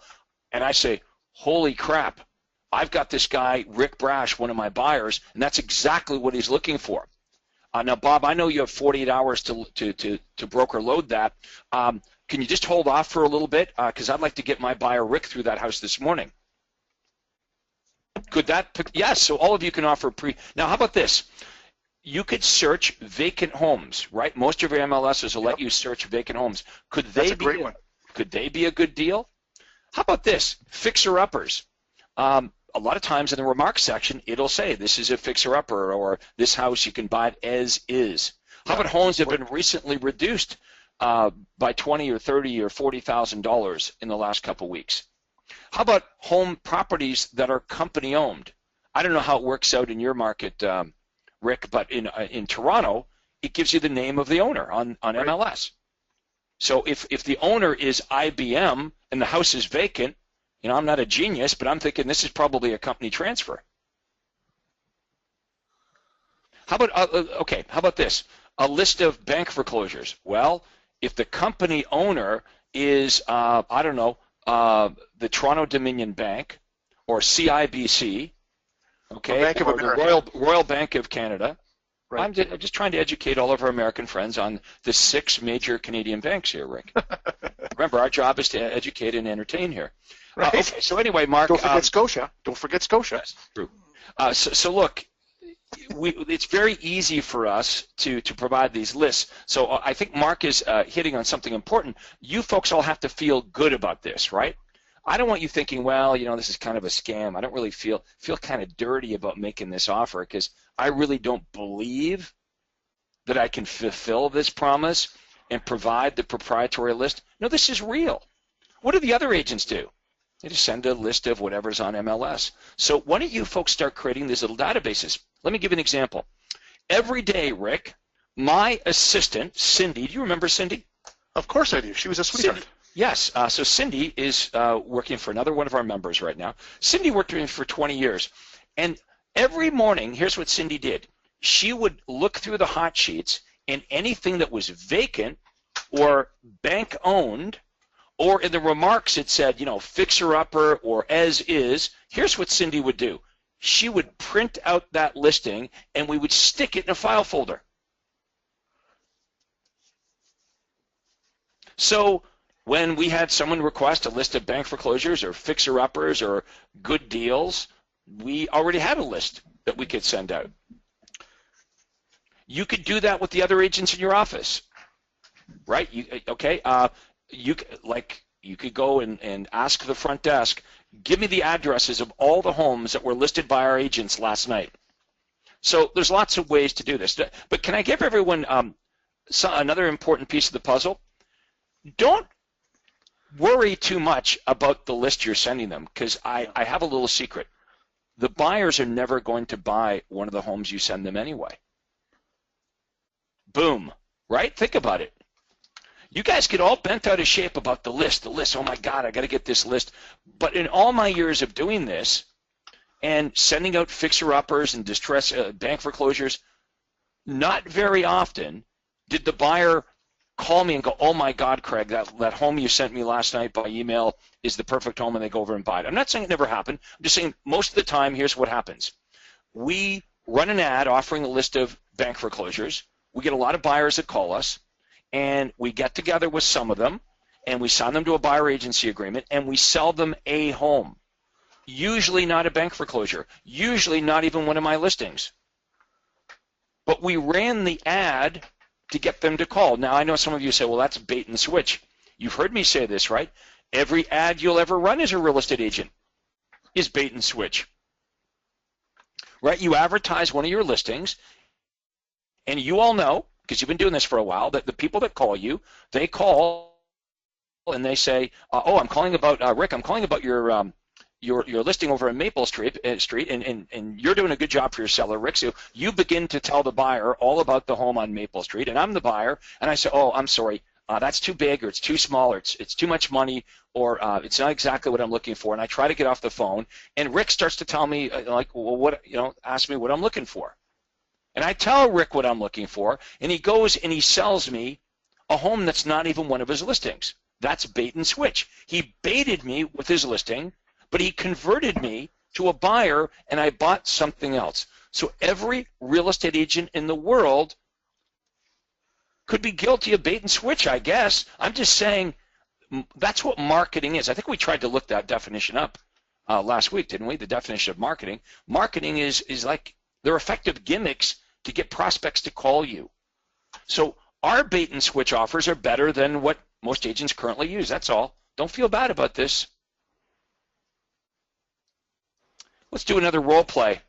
And I say, holy crap, I've got this guy, Rick Brash, one of my buyers, and that's exactly what he's looking for. Now, Bob, I know you have 48 hours to broker load that. Can you just hold off for a little bit? Because I'd like to get my buyer, Rick, through that house this morning. Could that? Yes, so all of you can offer Now, how about this? You could search vacant homes, right? Most of your MLSs will let you search vacant homes. Could they That's a great one. Could they be a good deal? How about this? Fixer-uppers. A lot of times in the remarks section, it'll say this is a fixer-upper, or this house you can buy it as is. How about homes that have been recently reduced by $20,000 or $30,000 or $40,000 in the last couple weeks? How about home properties that are company-owned? I don't know how it works out in your market, Rick, but in Toronto, it gives you the name of the owner on MLS. So if the owner is IBM and the house is vacant, you know, I'm not a genius, but I'm thinking this is probably a company transfer. How about how about this? A list of bank foreclosures. Well, if the company owner is I don't know, the Toronto Dominion Bank or CIBC, okay, Bank of or America. the Royal Bank of Canada. Right. I'm just trying to educate all of our American friends on the 6 major Canadian banks here, Rick. Remember, our job is to educate and entertain here. Right. Okay, so anyway, Mark. Don't forget Scotia. Don't forget Scotia. That's true. So look, it's very easy for us to provide these lists. So I think Mark is hitting on something important. You folks all have to feel good about this, right? I don't want you thinking, well, you know, this is kind of a scam. I don't really feel kind of dirty about making this offer because I really don't believe that I can fulfill this promise and provide the proprietary list. No, this is real. What do the other agents do? They just send a list of whatever's on MLS. So why don't you folks start creating these little databases? Let me give you an example. Every day, Rick, my assistant, Cindy, do you remember Cindy? Of course I do. She was a sweetheart. Cindy, yes. So Cindy is working for another one of our members right now. Cindy worked with me for 20 years. And every morning, here's what Cindy did. She would look through the hot sheets, and anything that was vacant or bank-owned, or in the remarks it said, you know, fixer-upper or as is, here's what Cindy would do. She would print out that listing, and we would stick it in a file folder. So when we had someone request a list of bank foreclosures or fixer-uppers or good deals, we already had a list that we could send out. You could do that with the other agents in your office, right? You could go and ask the front desk, give me the addresses of all the homes that were listed by our agents last night. So there's lots of ways to do this. But can I give everyone another important piece of the puzzle? Don't worry too much about the list you're sending them, because I have a little secret. The buyers are never going to buy one of the homes you send them anyway. Boom, right? Think about it. You guys get all bent out of shape about the list. Oh my God, I got to get this list. But in all my years of doing this and sending out fixer-uppers and distress bank foreclosures, not very often did the buyer call me and go, oh my God, Craig, that home you sent me last night by email is the perfect home, and they go over and buy it. I'm not saying it never happened. I'm just saying most of the time, here's what happens. We run an ad offering a list of bank foreclosures. We get a lot of buyers that call us, and we get together with some of them, and we sign them to a buyer agency agreement, and we sell them a home. Usually not a bank foreclosure. Usually not even one of my listings. But we ran the ad to get them to call. Now, I know some of you say, well, that's bait and switch. You've heard me say this, right? Every ad you'll ever run as a real estate agent is bait and switch. Right? You advertise one of your listings, and you all know, because you've been doing this for a while, that the people that call you, they call and they say, oh, I'm calling about, Rick, I'm calling about your your listing over in Maple Street, and you're doing a good job for your seller, Rick. So you begin to tell the buyer all about the home on Maple Street, and I'm the buyer, and I say, oh, I'm sorry, that's too big, or it's too small, or it's too much money, or it's not exactly what I'm looking for, and I try to get off the phone, and Rick starts to tell me, ask me what I'm looking for. And I tell Rick what I'm looking for, and he goes and he sells me a home that's not even one of his listings. That's bait and switch. He baited me with his listing, but he converted me to a buyer, and I bought something else. So every real estate agent in the world could be guilty of bait and switch, I guess. I'm just saying that's what marketing is. I think we tried to look that definition up last week, didn't we? The definition of marketing. Marketing is like they're effective gimmicks to get prospects to call you. So our bait and switch offers are better than what most agents currently use. That's all. Don't feel bad about this. Let's do another role play.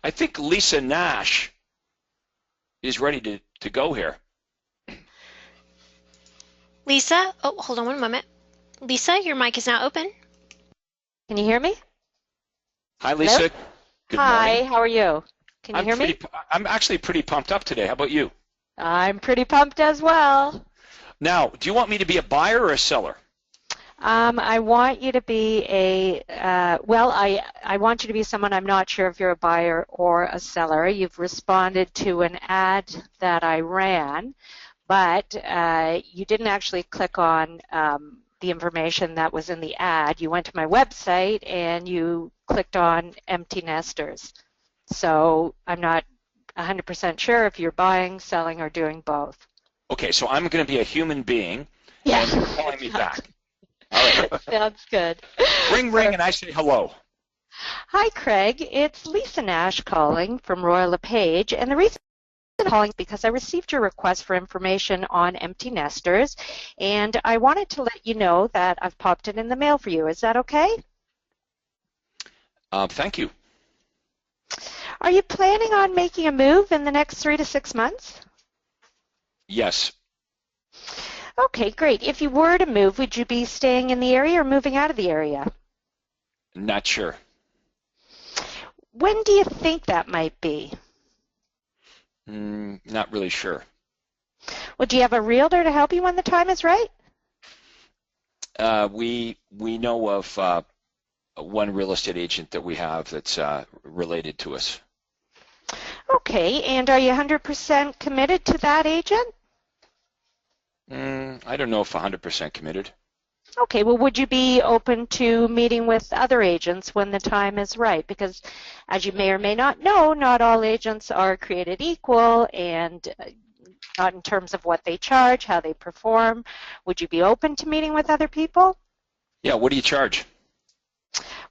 I think Lisa Nash is ready to go here. Lisa, oh, hold on one moment. Lisa, your mic is now open. Can you hear me? Hi, Lisa. Hello? Good Hi, morning. how are you? Can you hear me? I'm actually pretty pumped up today. How about you? I'm pretty pumped as well. Now, do you want me to be a buyer or a seller? I want you to be I want you to be someone. I'm not sure if you're a buyer or a seller. You've responded to an ad that I ran, but you didn't actually click on the information that was in the ad. You went to my website and you clicked on empty nesters. So I'm not 100% sure if you're buying, selling, or doing both. Okay, so I'm going to be a human being, Yeah. and you're calling me back. All right. Sounds good. Ring, ring, and I say hello. Hi, Craig. It's Lisa Nash calling from Royal LePage, and the reason I'm calling is because I received your request for information on empty nesters, and I wanted to let you know that I've popped it in the mail for you. Is that okay? Thank you. Are you planning on making a move in the next 3 to 6 months? Yes. Okay, great. If you were to move, would you be staying in the area or moving out of the area? Not sure. When do you think that might be? Not really sure. Well, do you have a realtor to help you when the time is right? We know of one real estate agent that we have that's related to us. Okay, and are you 100% committed to that agent? I don't know if 100% committed. Okay, well, would you be open to meeting with other agents when the time is right? Because as you may or may not know, not all agents are created equal, and not in terms of what they charge, how they perform. Would you be open to meeting with other people? Yeah, what do you charge?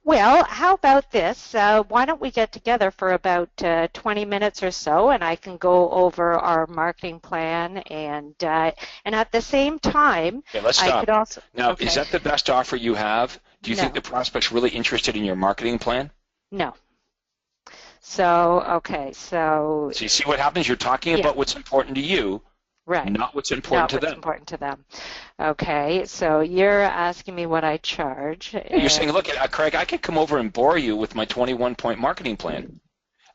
Well, how about this? Why don't we get together for about 20 minutes or so, and I can go over our marketing plan, and at the same time, Okay, let's stop. I could also. Now, okay. Is that the best offer you have? Do you No. think the prospect's really interested in your marketing plan? No. So, okay, so. So you see what happens? You're talking about what's important to you, right. not what's important to Not what's them. important to them. Okay, so you're asking me what I charge. Yeah, you're saying, look, Craig, I could come over and bore you with my 21-point marketing plan.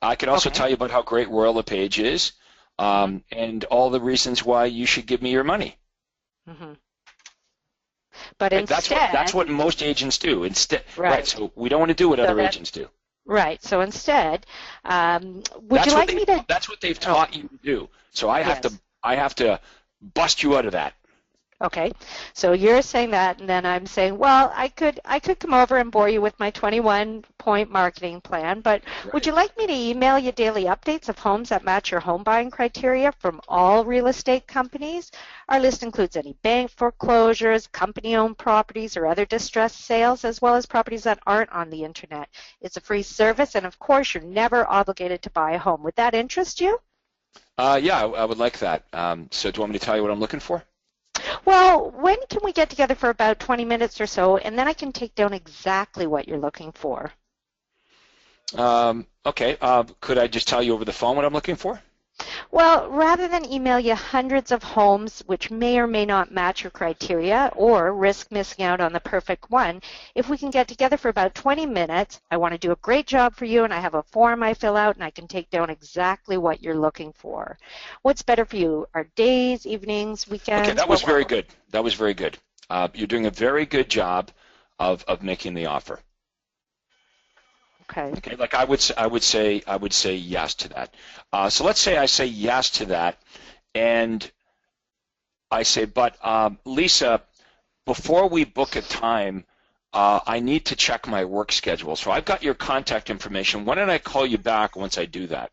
I could also tell you about how great Royal LePage is, and all the reasons why you should give me your money. Mm-hmm. But instead, that's what most agents do. Right. So we don't want to do what other agents do. Right. So instead, would you like me to? That's what they've taught you to do. So I have to bust you out of that. Okay, so you're saying that, and then I'm saying, well, I could come over and bore you with my 21-point marketing plan, but would you like me to email you daily updates of homes that match your home buying criteria from all real estate companies? Our list includes any bank foreclosures, company-owned properties, or other distressed sales, as well as properties that aren't on the internet. It's a free service, and of course, you're never obligated to buy a home. Would that interest you? Yeah, I would like that. So do you want me to tell you what I'm looking for? Well, when can we get together for about 20 minutes or so, and then I can take down exactly what you're looking for? Okay. Could I just tell you over the phone what I'm looking for? Well, rather than email you hundreds of homes which may or may not match your criteria or risk missing out on the perfect one, if we can get together for about 20 minutes, I want to do a great job for you and I have a form I fill out and I can take down exactly what you're looking for. What's better for you? Are days, evenings, weekends? Okay, that was very good. That was very good. You're doing a very good job of making the offer. Okay. Okay, like I would say yes to that. So let's say I say yes to that, and I say, but Lisa, before we book a time, I need to check my work schedule. So I've got your contact information. Why don't I call you back once I do that?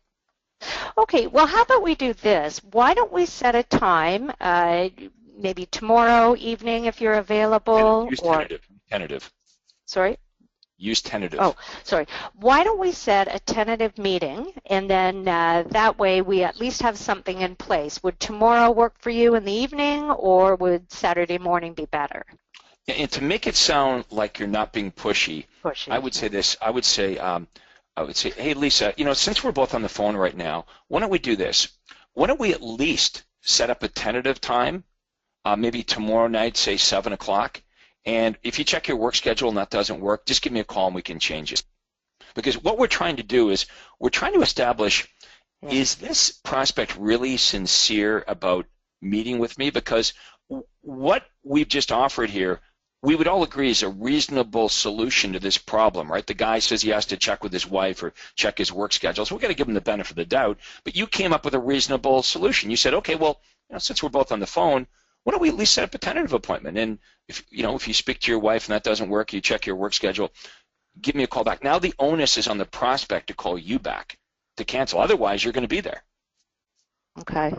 Okay, well, how about we do this? Why don't we set a time, maybe tomorrow evening if you're available? Use tentative. Tentative. Sorry? Use tentative. Oh, sorry. Why don't we set a tentative meeting, and then that way we at least have something in place. Would tomorrow work for you in the evening, or would Saturday morning be better? And to make it sound like you're not being pushy, I would say this. I would say, hey, Lisa, since we're both on the phone right now, why don't we do this? Why don't we at least set up a tentative time, maybe tomorrow night, say 7 o'clock, and if you check your work schedule and that doesn't work, just give me a call and we can change it. Because what we're trying to do is we're trying to establish, is this prospect really sincere about meeting with me? Because what we've just offered here, we would all agree is a reasonable solution to this problem, right? The guy says he has to check with his wife or check his work schedule, so we're going to give him the benefit of the doubt. But you came up with a reasonable solution. You said, okay, well, since we're both on the phone, why don't we at least set up a tentative appointment? And if you speak to your wife and that doesn't work, you check your work schedule, give me a call back. Now the onus is on the prospect to call you back to cancel. Otherwise, you're going to be there. Okay.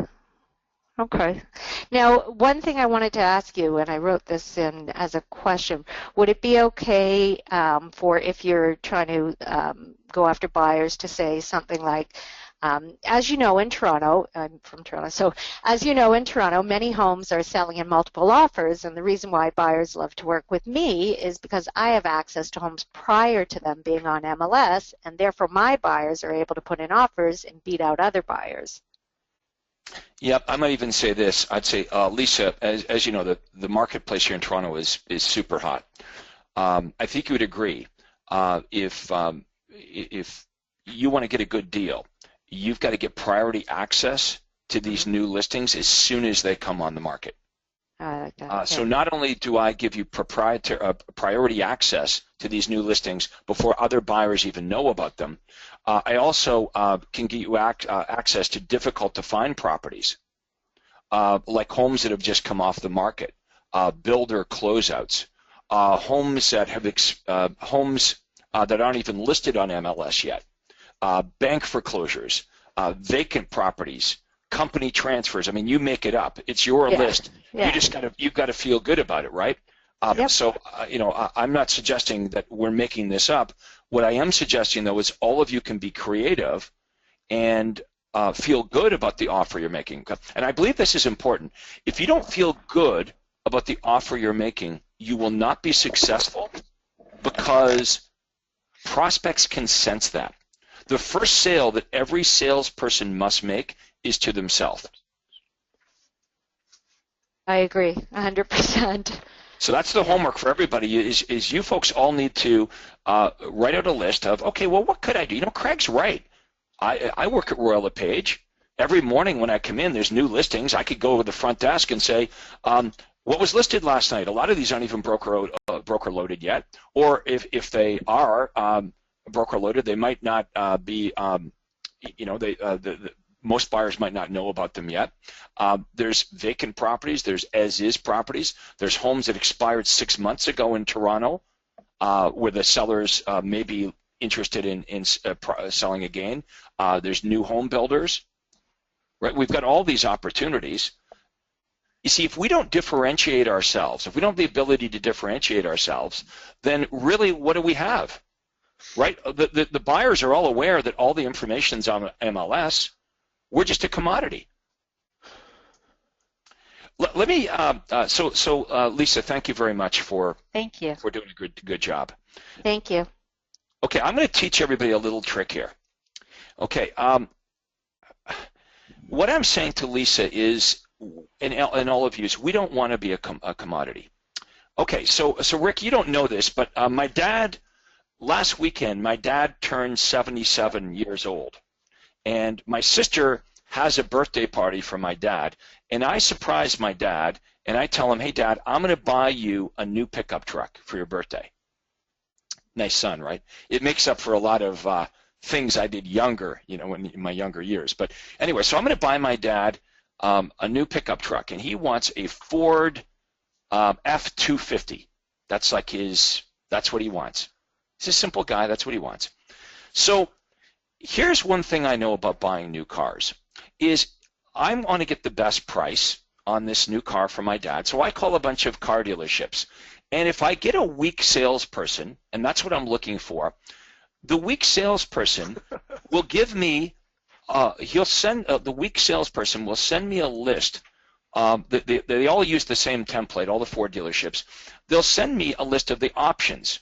Okay. Now, one thing I wanted to ask you, and I wrote this in as a question, would it be okay for if you're trying to go after buyers to say something like, as you know, in Toronto, I'm from Toronto, so as you know, in Toronto, many homes are selling in multiple offers, and the reason why buyers love to work with me is because I have access to homes prior to them being on MLS, and therefore my buyers are able to put in offers and beat out other buyers. Yep, I might even say this. I'd say, Lisa, as you know, the marketplace here in Toronto is super hot. I think you would agree. If you want to get a good deal, you've got to get priority access to these new listings as soon as they come on the market. So not only do I give you priority access to these new listings before other buyers even know about them, I also can get you access to difficult-to-find properties, like homes that have just come off the market, builder closeouts, homes that have homes that aren't even listed on MLS yet, bank foreclosures, vacant properties, company transfers. I mean, you make it up. It's your list. Yeah. You've got to feel good about it, right? So, I'm not suggesting that we're making this up. What I am suggesting, though, is all of you can be creative and feel good about the offer you're making. And I believe this is important. If you don't feel good about the offer you're making, you will not be successful because prospects can sense that. The first sale that every salesperson must make is to themselves. I agree, 100%. So that's the homework for everybody is you folks all need to write out a list of, okay, well, what could I do? Craig's right. I work at Royal LePage. Every morning when I come in, there's new listings. I could go to the front desk and say, what was listed last night? A lot of these aren't even broker loaded yet. Or if they are broker loaded, they might not be, most buyers might not know about them yet. There's vacant properties. There's as-is properties. There's homes that expired 6 months ago in Toronto where the sellers may be interested in selling again. There's new home builders. Right? We've got all these opportunities. You see, if we don't differentiate ourselves, if we don't have the ability to differentiate ourselves, then really what do we have? Right? The buyers are all aware that all the information's on MLS. We're just a commodity. Let me. Lisa, thank you very much for doing a good job. Thank you. Okay, I'm going to teach everybody a little trick here. Okay, what I'm saying to Lisa is, and all of you, is we don't want to be a commodity. Okay, so Rick, you don't know this, but my dad, last weekend, my dad turned 77 years old. And my sister has a birthday party for my dad. And I surprise my dad, and I tell him, hey, Dad, I'm going to buy you a new pickup truck for your birthday. Nice son, right? It makes up for a lot of things I did younger, in my younger years. But anyway, so I'm going to buy my dad a new pickup truck, and he wants a Ford F-250. That's what he wants. He's a simple guy. That's what he wants. So here's one thing I know about buying new cars is I want to get the best price on this new car for my dad. So I call a bunch of car dealerships. And if I get a weak salesperson, and that's what I'm looking for, the weak salesperson will give me, the weak salesperson will send me a list. They all use the same template, all the Ford dealerships. They'll send me a list of the options.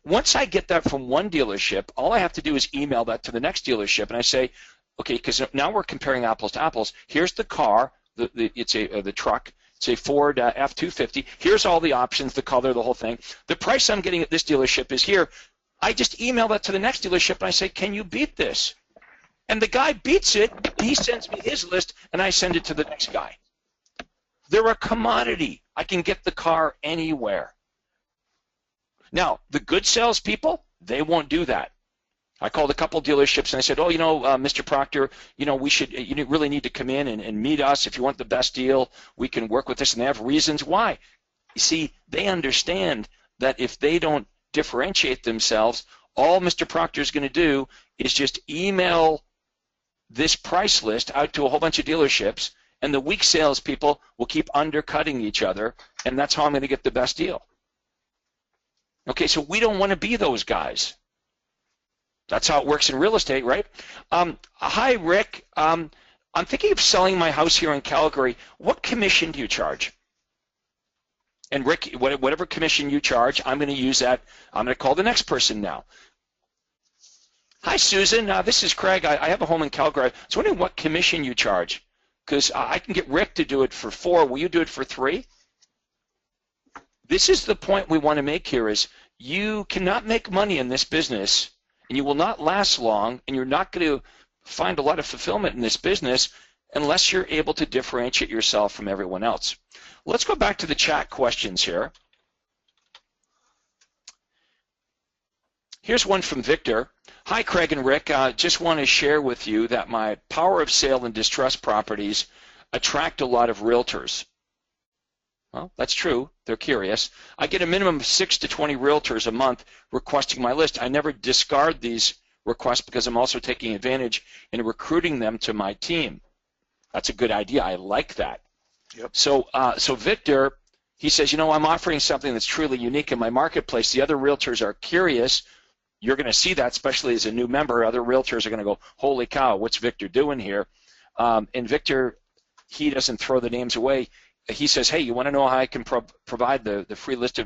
Once I get that from one dealership, all I have to do is email that to the next dealership, and I say, okay, because now we're comparing apples to apples. Here's the car, the truck. It's a Ford F-250. Here's all the options, the color, the whole thing. The price I'm getting at this dealership is here. I just email that to the next dealership, and I say, can you beat this? And the guy beats it, and he sends me his list, and I send it to the next guy. They're a commodity. I can get the car anywhere. Now, the good salespeople, they won't do that. I called a couple dealerships and I said, Mr. Proctor, you really need to come in and meet us. If you want the best deal, we can work with this. And they have reasons why. You see, they understand that if they don't differentiate themselves, all Mr. Proctor is going to do is just email this price list out to a whole bunch of dealerships, and the weak salespeople will keep undercutting each other, and that's how I'm going to get the best deal. Okay, so we don't want to be those guys. That's how it works in real estate, right? Hi, Rick. I'm thinking of selling my house here in Calgary. What commission do you charge? And Rick, whatever commission you charge, I'm going to use that. I'm going to call the next person now. Hi, Susan. This is Craig. I have a home in Calgary. I was wondering what commission you charge, because I can get Rick to do it for $4. Will you do it for $3? This is the point we want to make here is you cannot make money in this business, and you will not last long, and you're not going to find a lot of fulfillment in this business unless you're able to differentiate yourself from everyone else. Let's go back to the chat questions here. Here's one from Victor. Hi, Craig and Rick. Just want to share with you that my power of sale and distressed properties attract a lot of realtors. Well, that's true. They're curious. I get a minimum of 6 to 20 realtors a month requesting my list. I never discard these requests because I'm also taking advantage in recruiting them to my team. That's a good idea. I like that. Yep. So Victor, he says, I'm offering something that's truly unique in my marketplace. The other realtors are curious. You're going to see that, especially as a new member. Other realtors are going to go, holy cow, what's Victor doing here? And Victor, he doesn't throw the names away. He says, hey, you want to know how I can provide the free list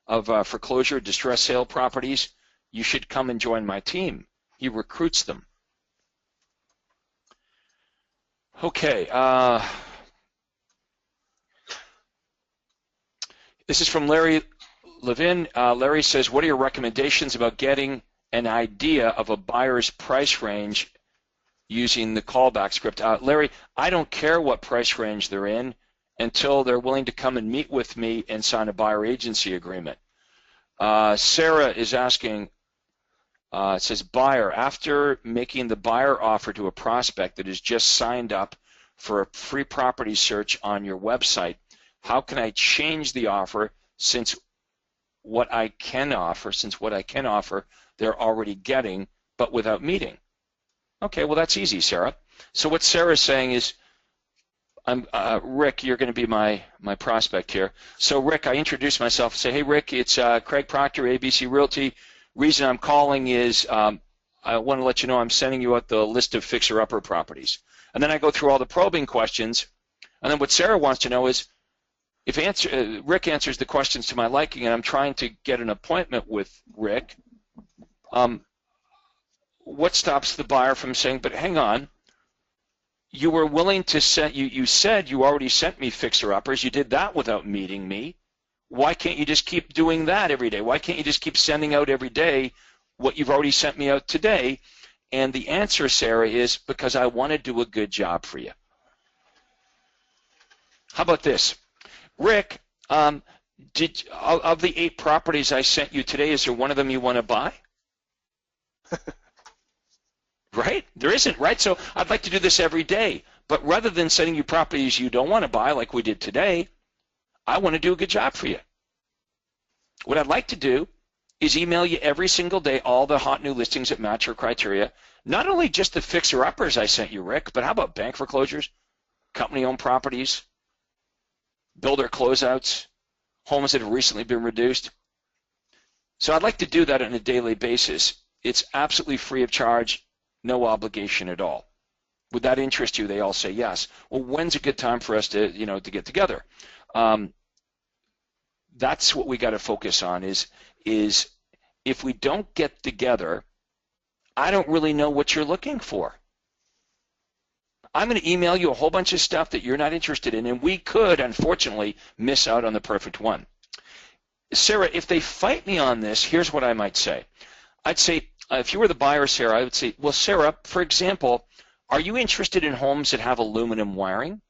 of foreclosure, distress sale properties? You should come and join my team. He recruits them. Okay. This is from Larry Levin. Larry says, what are your recommendations about getting an idea of a buyer's price range using the callback script? Larry, I don't care what price range they're in until they're willing to come and meet with me and sign a buyer agency agreement. Sarah is asking, it says, buyer, after making the buyer offer to a prospect that has just signed up for a free property search on your website, how can I change the offer since what I can offer they're already getting, but without meeting? Okay, well, that's easy, Sarah. So what Sarah's saying is, Rick, you're going to be my prospect here. So, Rick, I introduce myself and say, hey, Rick, it's Craig Proctor, ABC Realty. Reason I'm calling is I want to let you know I'm sending you out the list of fixer-upper properties. And then I go through all the probing questions. And then what Sarah wants to know is, if Rick answers the questions to my liking and I'm trying to get an appointment with Rick, what stops the buyer from saying, but hang on, you were willing to send, you said you already sent me fixer-uppers. You did that without meeting me. Why can't you just keep doing that every day? Why can't you just keep sending out every day what you've already sent me out today? And the answer, Sarah, is because I want to do a good job for you. How about this? Rick, of the 8 properties I sent you today, is there one of them you want to buy? Right? There isn't, right? So I'd like to do this every day. But rather than sending you properties you don't want to buy like we did today, I want to do a good job for you. What I'd like to do is email you every single day all the hot new listings that match your criteria. Not only just the fixer-uppers I sent you, Rick, but how about bank foreclosures, company-owned properties, builder closeouts, homes that have recently been reduced. So I'd like to do that on a daily basis. It's absolutely free of charge, no obligation at all. Would that interest you? They all say yes. Well, when's a good time for us to, to get together? That's what we got to focus on is if we don't get together, I don't really know what you're looking for. I'm going to email you a whole bunch of stuff that you're not interested in, and we could, unfortunately, miss out on the perfect one. Sarah, if they fight me on this, here's what I might say. I'd say, if you were the buyer, Sarah, I would say, well, Sarah, for example, are you interested in homes that have aluminum wiring?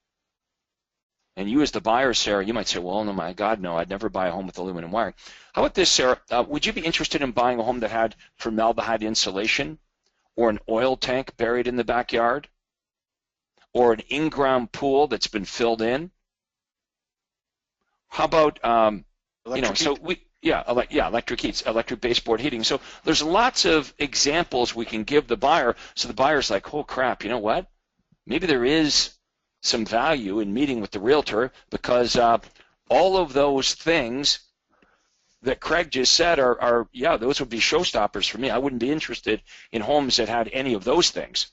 And you as the buyer, Sarah, you might say, well, no, my God, no, I'd never buy a home with aluminum wiring. How about this, Sarah? Would you be interested in buying a home that had formaldehyde insulation or an oil tank buried in the backyard or an in-ground pool that's been filled in? How about, electric heat, electric baseboard heating. So there's lots of examples we can give the buyer so the buyer's like, oh, crap, you know what? Maybe there is some value in meeting with the realtor because all of those things that Craig just said are those would be showstoppers for me. I wouldn't be interested in homes that had any of those things.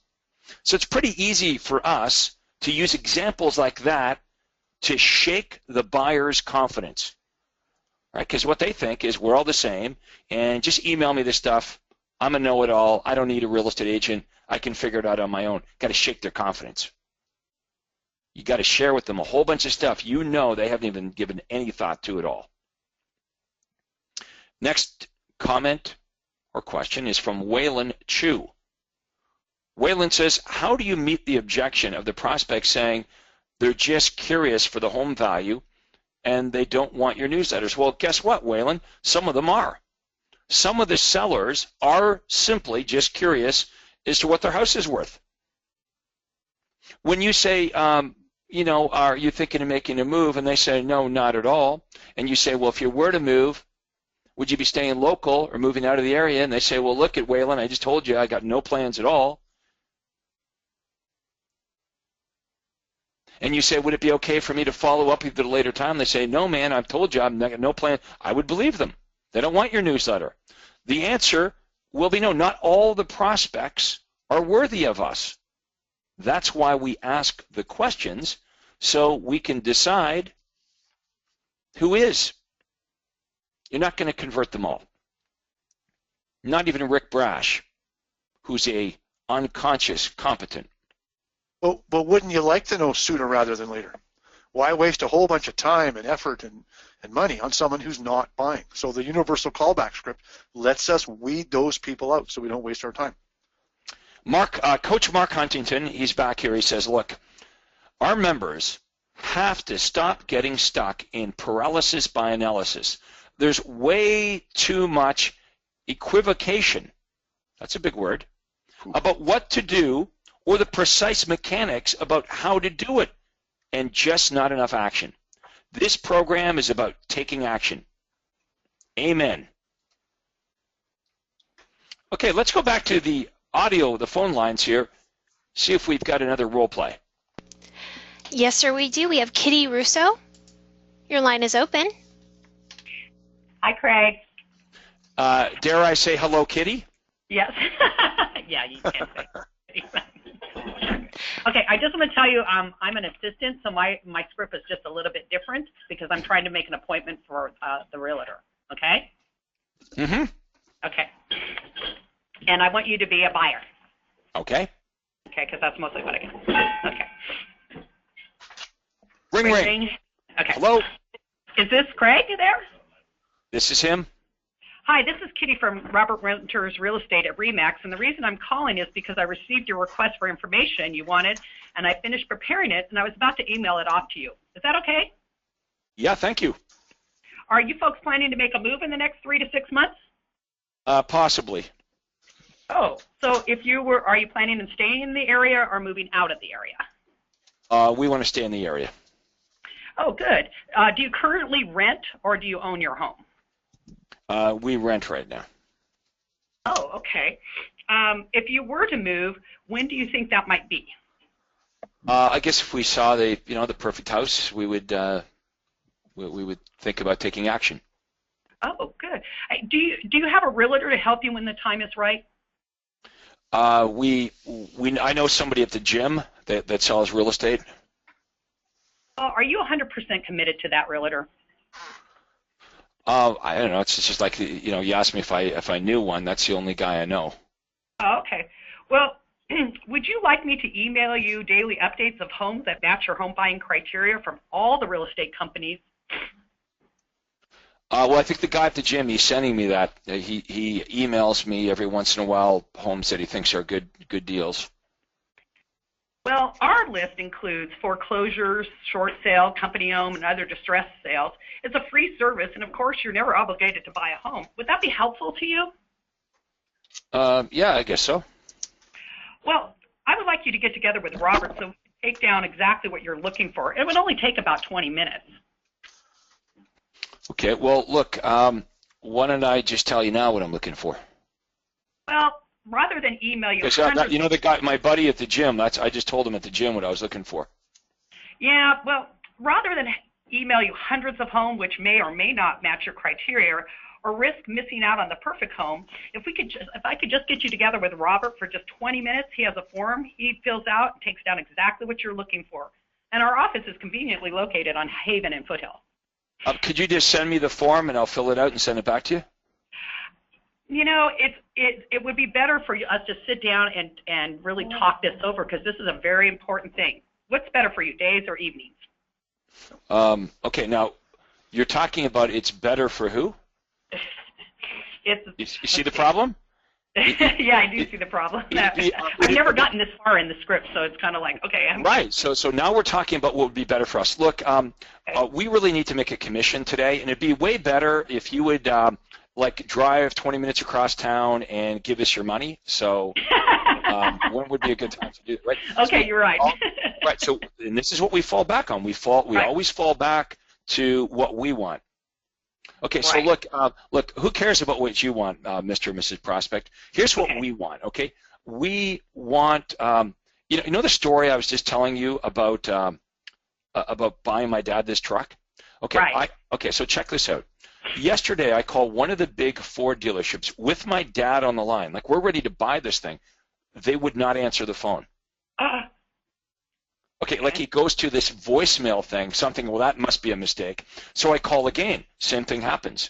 So it's pretty easy for us to use examples like that to shake the buyer's confidence, right? Because what they think is we're all the same, and just email me this stuff. I'm a know-it-all. I don't need a real estate agent. I can figure it out on my own. Got to shake their confidence. You got to share with them a whole bunch of stuff they haven't even given any thought to at all. Next comment or question is from Waylon Chu. Waylon says, how do you meet the objection of the prospect saying they're just curious for the home value and they don't want your newsletters? Well, guess what, Waylon? Some of them are. Some of the sellers are simply just curious as to what their house is worth. When you say, are you thinking of making a move? And they say, no, not at all. And you say, well, if you were to move, would you be staying local or moving out of the area? And they say, well, look at Waylon, I just told you I got no plans at all. And you say, would it be okay for me to follow up with you at a later time? They say, no, man, I've told you I've got no plan. I would believe them. They don't want your newsletter. The answer will be no. Not all the prospects are worthy of us. That's why we ask the questions, so we can decide who is. You're not going to convert them all. Not even Rick Brash, who's a unconscious competent. But wouldn't you like to know sooner rather than later? Why waste a whole bunch of time and effort and money on someone who's not buying? So the universal callback script lets us weed those people out so we don't waste our time. Coach Mark Huntington, he's back here. He says, look, our members have to stop getting stuck in paralysis by analysis. There's way too much equivocation, that's a big word, about what to do or the precise mechanics about how to do it, and just not enough action. This program is about taking action. Amen. Okay, let's go back to the audio, the phone lines here, see if we've got another role play. Yes, sir, we do. We have Kitty Russo. Your line is open. Hi, Craig. Dare I say hello, Kitty? Yes. Yeah, you can say. Okay, I just want to tell you I'm an assistant, so my script is just a little bit different because I'm trying to make an appointment for the realtor, okay? Mm-hmm. Okay. And I want you to be a buyer. Okay. Okay, because that's mostly what I get. Okay. Ring. Okay. Hello? Is this Craig there? This is him? Hi, this is Kitty from Robert Renters Real Estate at RE/MAX, and the reason I'm calling is because I received your request for information you wanted, and I finished preparing it, and I was about to email it off to you. Is that okay? Yeah, thank you. Are you folks planning to make a move in the next 3 to 6 months? Possibly. Oh, so if you were, are you planning on staying in the area or moving out of the area? We want to stay in the area. Oh, good. Do you currently rent or do you own your home? We rent right now. Oh, okay. If you were to move, when do you think that might be? I guess if we saw the perfect house, we would think about taking action. Oh, good. Do you have a realtor to help you when the time is right? I know somebody at the gym that sells real estate. Are you 100% committed to that realtor? I don't know. It's just like, you asked me if I knew one. That's the only guy I know. Oh, okay. Well, would you like me to email you daily updates of homes that match your home buying criteria from all the real estate companies? Well, I think the guy at the gym, he's sending me that. He emails me every once in a while homes that he thinks are good deals. Well, our list includes foreclosures, short sale, company-owned, and other distressed sales. It's a free service, and of course, you're never obligated to buy a home. Would that be helpful to you? Yeah, I guess so. Well, I would like you to get together with Robert so we can take down exactly what you're looking for. It would only take about 20 minutes. Okay, well, look, why don't I just tell you now what I'm looking for? Well, rather than email you the guy, my buddy at the gym, I just told him at the gym what I was looking for. Yeah, well, rather than email you hundreds of homes which may or may not match your criteria or risk missing out on the perfect home, if I could just get you together with Robert for just 20 minutes, he has a form he fills out and takes down exactly what you're looking for. And our office is conveniently located on Haven and Foothill. Could you just send me the form and I'll fill it out and send it back to you? You know, it would be better for us to sit down and really talk this over because this is a very important thing. What's better for you, days or evenings? Okay, now you're talking about it's better for who? You see the problem? Yeah, I do see the problem. I've never gotten this far in the script, so it's kind of like, okay. Right, so now we're talking about what would be better for us. Look, we really need to make a commission today, and it'd be way better if you would drive 20 minutes across town and give us your money. So when would be a good time to do it, right? Okay, so, you're right. Right, so and this is what we fall back on. We always fall back to what we want. Okay, so look, who cares about what you want, Mr. and Mrs. Prospect? Here's what we want, okay? We want, you know the story I was just telling you about buying my dad this truck? Okay, right. Okay, so check this out. Yesterday, I called one of the big Ford dealerships with my dad on the line. Like, we're ready to buy this thing. They would not answer the phone. Okay, like he goes to this voicemail thing, something, well, that must be a mistake. So I call again. Same thing happens.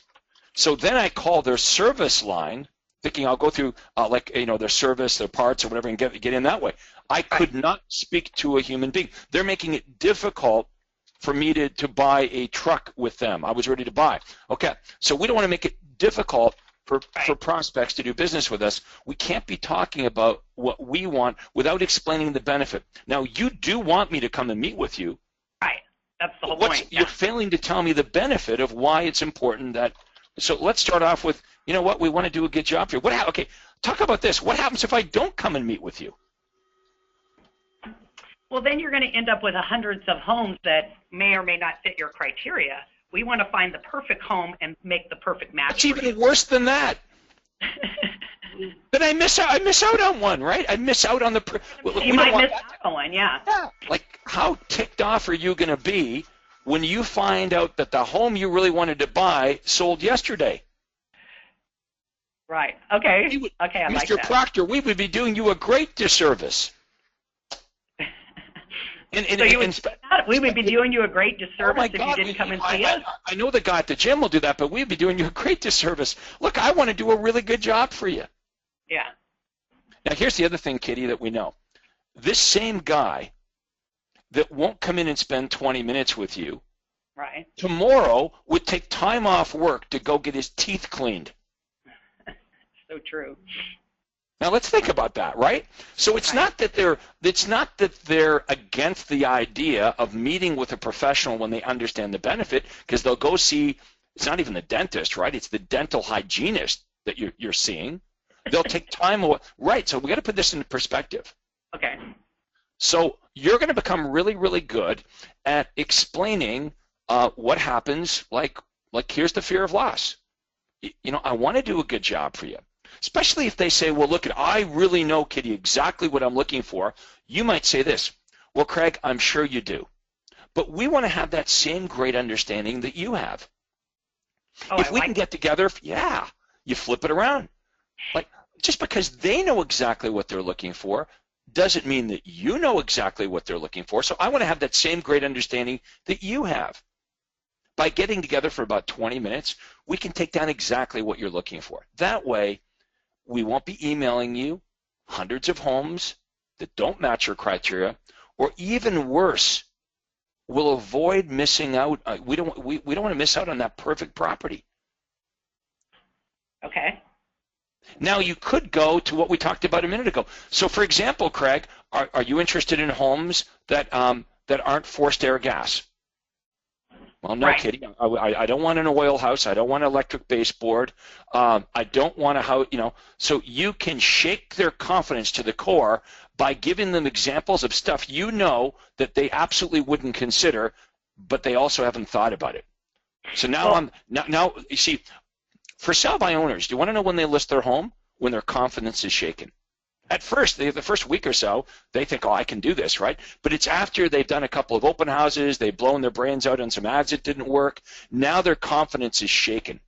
So then I call their service line, thinking I'll go through, their service, their parts, or whatever, and get in that way. I could not speak to a human being. They're making it difficult for me to buy a truck with them. I was ready to buy. Okay, so we don't want to make it difficult for prospects to do business with us. We can't be talking about what we want without explaining the benefit. Now, you do want me to come and meet with you. Right, that's the whole point. You're failing to tell me the benefit of why it's important that. So let's start off with, you know what, we want to do a good job for you. Okay, talk about this. What happens if I don't come and meet with you? Well, then you're going to end up with hundreds of homes that may or may not fit your criteria. We want to find the perfect home and make the perfect match. It's even worse than that. Then I miss out on one, right? I miss out on the. You might miss out on one, yeah. Like, how ticked off are you going to be when you find out that the home you really wanted to buy sold yesterday? Right. Okay. Okay, I like that. Mr. Proctor, we would be doing you a great disservice. We would be doing you a great disservice if you didn't come and see us. I know the guy at the gym will do that, but we'd be doing you a great disservice. Look, I want to do a really good job for you. Yeah. Now, here's the other thing, Kitty, that we know. this same guy that won't come in and spend 20 minutes with you Right. tomorrow would take time off work to go get his teeth cleaned. So true. Now let's think about that, right? So it's not that they're against the idea of meeting with a professional when they understand the benefit, because they'll go see, it's not even the dentist, right? It's the dental hygienist that you're seeing. They'll take time away. Right, so we got to put this into perspective. Okay. So you're going to become really, really good at explaining what happens, like here's the fear of loss. You know, I want to do a good job for you. Especially if they say, well, look, I really know, Kitty, exactly what I'm looking for. You might say this, well, Craig, I'm sure you do. But we want to have that same great understanding that you have. Oh, If we can get together, yeah, you flip it around. Like, just because they know exactly what they're looking for doesn't mean that you know exactly what they're looking for. So I want to have that same great understanding that you have. By getting together for about 20 minutes, we can take down exactly what you're looking for. That way, we won't be emailing you hundreds of homes that don't match your criteria, or even worse, we'll avoid missing out. We don't want to miss out on that perfect property. Okay. Now, you could go to what we talked about a minute ago. So, for example, Craig, are you interested in homes that aren't forced air gas? Well, no, Right. Kitty. I don't want an oil house. I don't want an electric baseboard. I don't want a house, So you can shake their confidence to the core by giving them examples of stuff you know that they absolutely wouldn't consider, but they also haven't thought about it. So now now you see, for sell by owners, do you want to know when they list their home? When their confidence is shaken. At first, the first week or so, they think, oh, I can do this, right? But it's after they've done a couple of open houses, they've blown their brains out on some ads that didn't work. Now their confidence is shaken,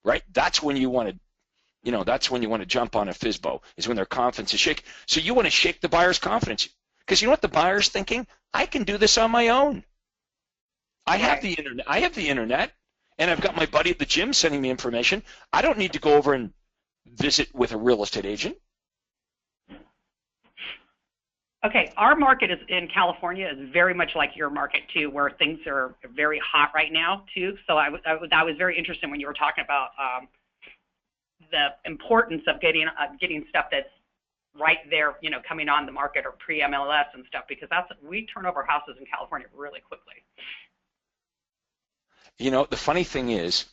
right? That's when you want to, jump on a FSBO, is when their confidence is shaken. So you want to shake the buyer's confidence, because you know what the buyer's thinking? I can do this on my own. I have the internet, and I've got my buddy at the gym sending me information. I don't need to go over and visit with a real estate agent. Okay, our market in California is very much like your market too, where things are very hot right now too. So I was very interested when you were talking about the importance of getting stuff that's right there, coming on the market or pre-MLS and stuff, because we turn over houses in California really quickly. The funny thing is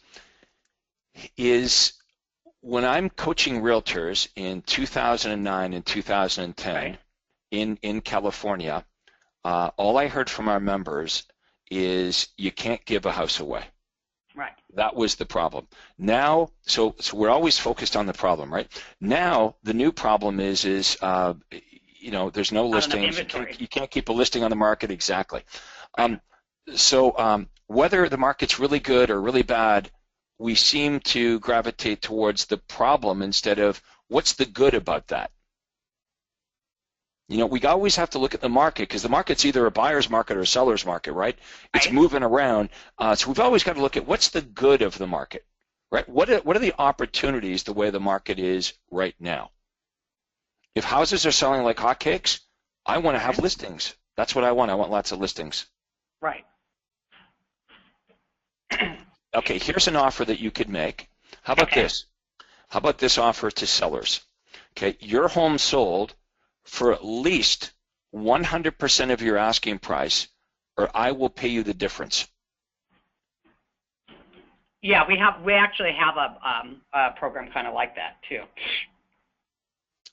when I'm coaching realtors in 2009 and 2010. Right. In California, all I heard from our members is you can't give a house away. Right. That was the problem. Now, so we're always focused on the problem, right? Now, the new problem is there's no listings. You can't keep a listing on the market exactly. So whether the market's really good or really bad, we seem to gravitate towards the problem instead of what's the good about that. We always have to look at the market, because the market's either a buyer's market or a seller's market, right? It's moving around. So we've always got to look at what's the good of the market, right? What are the opportunities the way the market is right now? If houses are selling like hotcakes, I want to have listings. That's what I want. I want lots of listings. Right. Okay, here's an offer that you could make. How about this? How about this offer to sellers? Okay, your home sold for at least 100% of your asking price, or I will pay you the difference. Yeah, we actually have a program kind of like that too.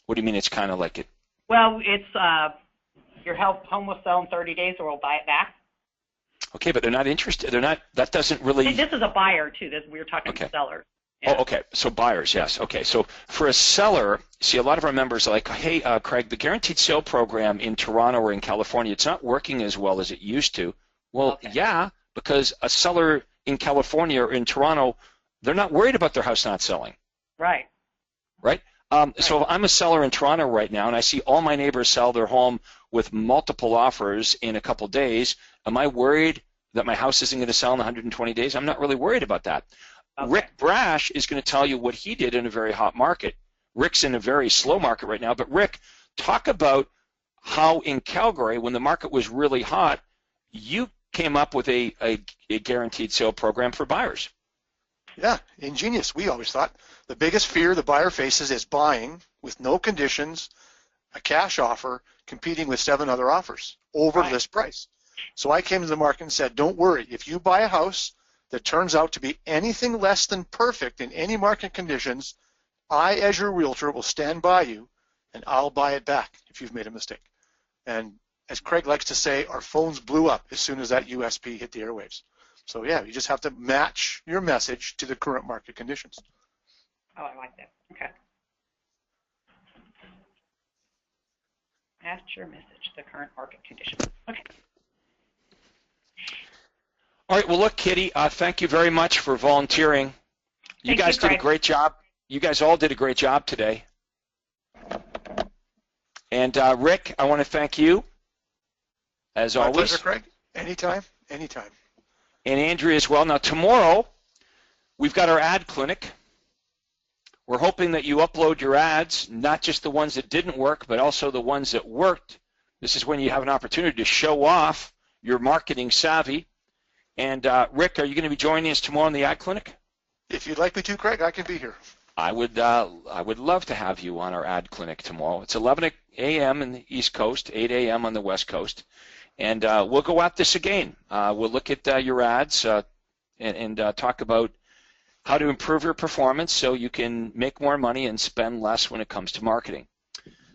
What do you mean it's kind of like it? Well, it's your home will sell in 30 days, or we'll buy it back. Okay, but they're not interested. They're not. That doesn't really. This is a buyer too. We were talking to sellers. Yeah. Oh, okay. So buyers, yes. Okay. So for a seller, see, a lot of our members are like, hey, Craig, the guaranteed sale program in Toronto or in California, it's not working as well as it used to. Well, yeah, because a seller in California or in Toronto, they're not worried about their house not selling. Right. Right? So I'm a seller in Toronto right now, and I see all my neighbors sell their home with multiple offers in a couple days. Am I worried that my house isn't going to sell in 120 days? I'm not really worried about that. Okay. Rick Brash is going to tell you what he did in a very hot market. Rick's in a very slow market right now, but Rick, talk about how in Calgary, when the market was really hot, you came up with a guaranteed sale program for buyers. Yeah, ingenious. We always thought the biggest fear the buyer faces is buying with no conditions, a cash offer, competing with 7 other offers over list price. So I came to the market and said, don't worry. If you buy a house that turns out to be anything less than perfect in any market conditions, I, as your realtor, will stand by you and I'll buy it back if you've made a mistake. And as Craig likes to say, our phones blew up as soon as that USP hit the airwaves. So yeah, you just have to match your message to the current market conditions. Oh, I like that. Okay. Match your message to the current market conditions. Okay. All right, well, look, Kitty, thank you very much for volunteering. You guys did a great job. You guys all did a great job today. And Rick, I want to thank you, as always. My pleasure, Craig. Anytime, anytime. And Andrea as well. Now, tomorrow, we've got our ad clinic. We're hoping that you upload your ads, not just the ones that didn't work, but also the ones that worked. This is when you have an opportunity to show off your marketing savvy. And Rick, are you going to be joining us tomorrow in the ad clinic? If you'd like me to, Craig, I can be here. I would love to have you on our ad clinic tomorrow. It's 11 a.m. in the East Coast, 8 a.m. on the West Coast. And we'll go at this again. We'll look at your ads and talk about how to improve your performance so you can make more money and spend less when it comes to marketing.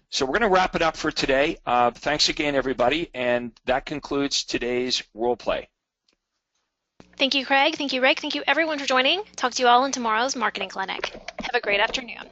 So we're going to wrap it up for today. Thanks again, everybody. And that concludes today's role play. Thank you, Craig. Thank you, Rick. Thank you, everyone, for joining. Talk to you all in tomorrow's marketing clinic. Have a great afternoon.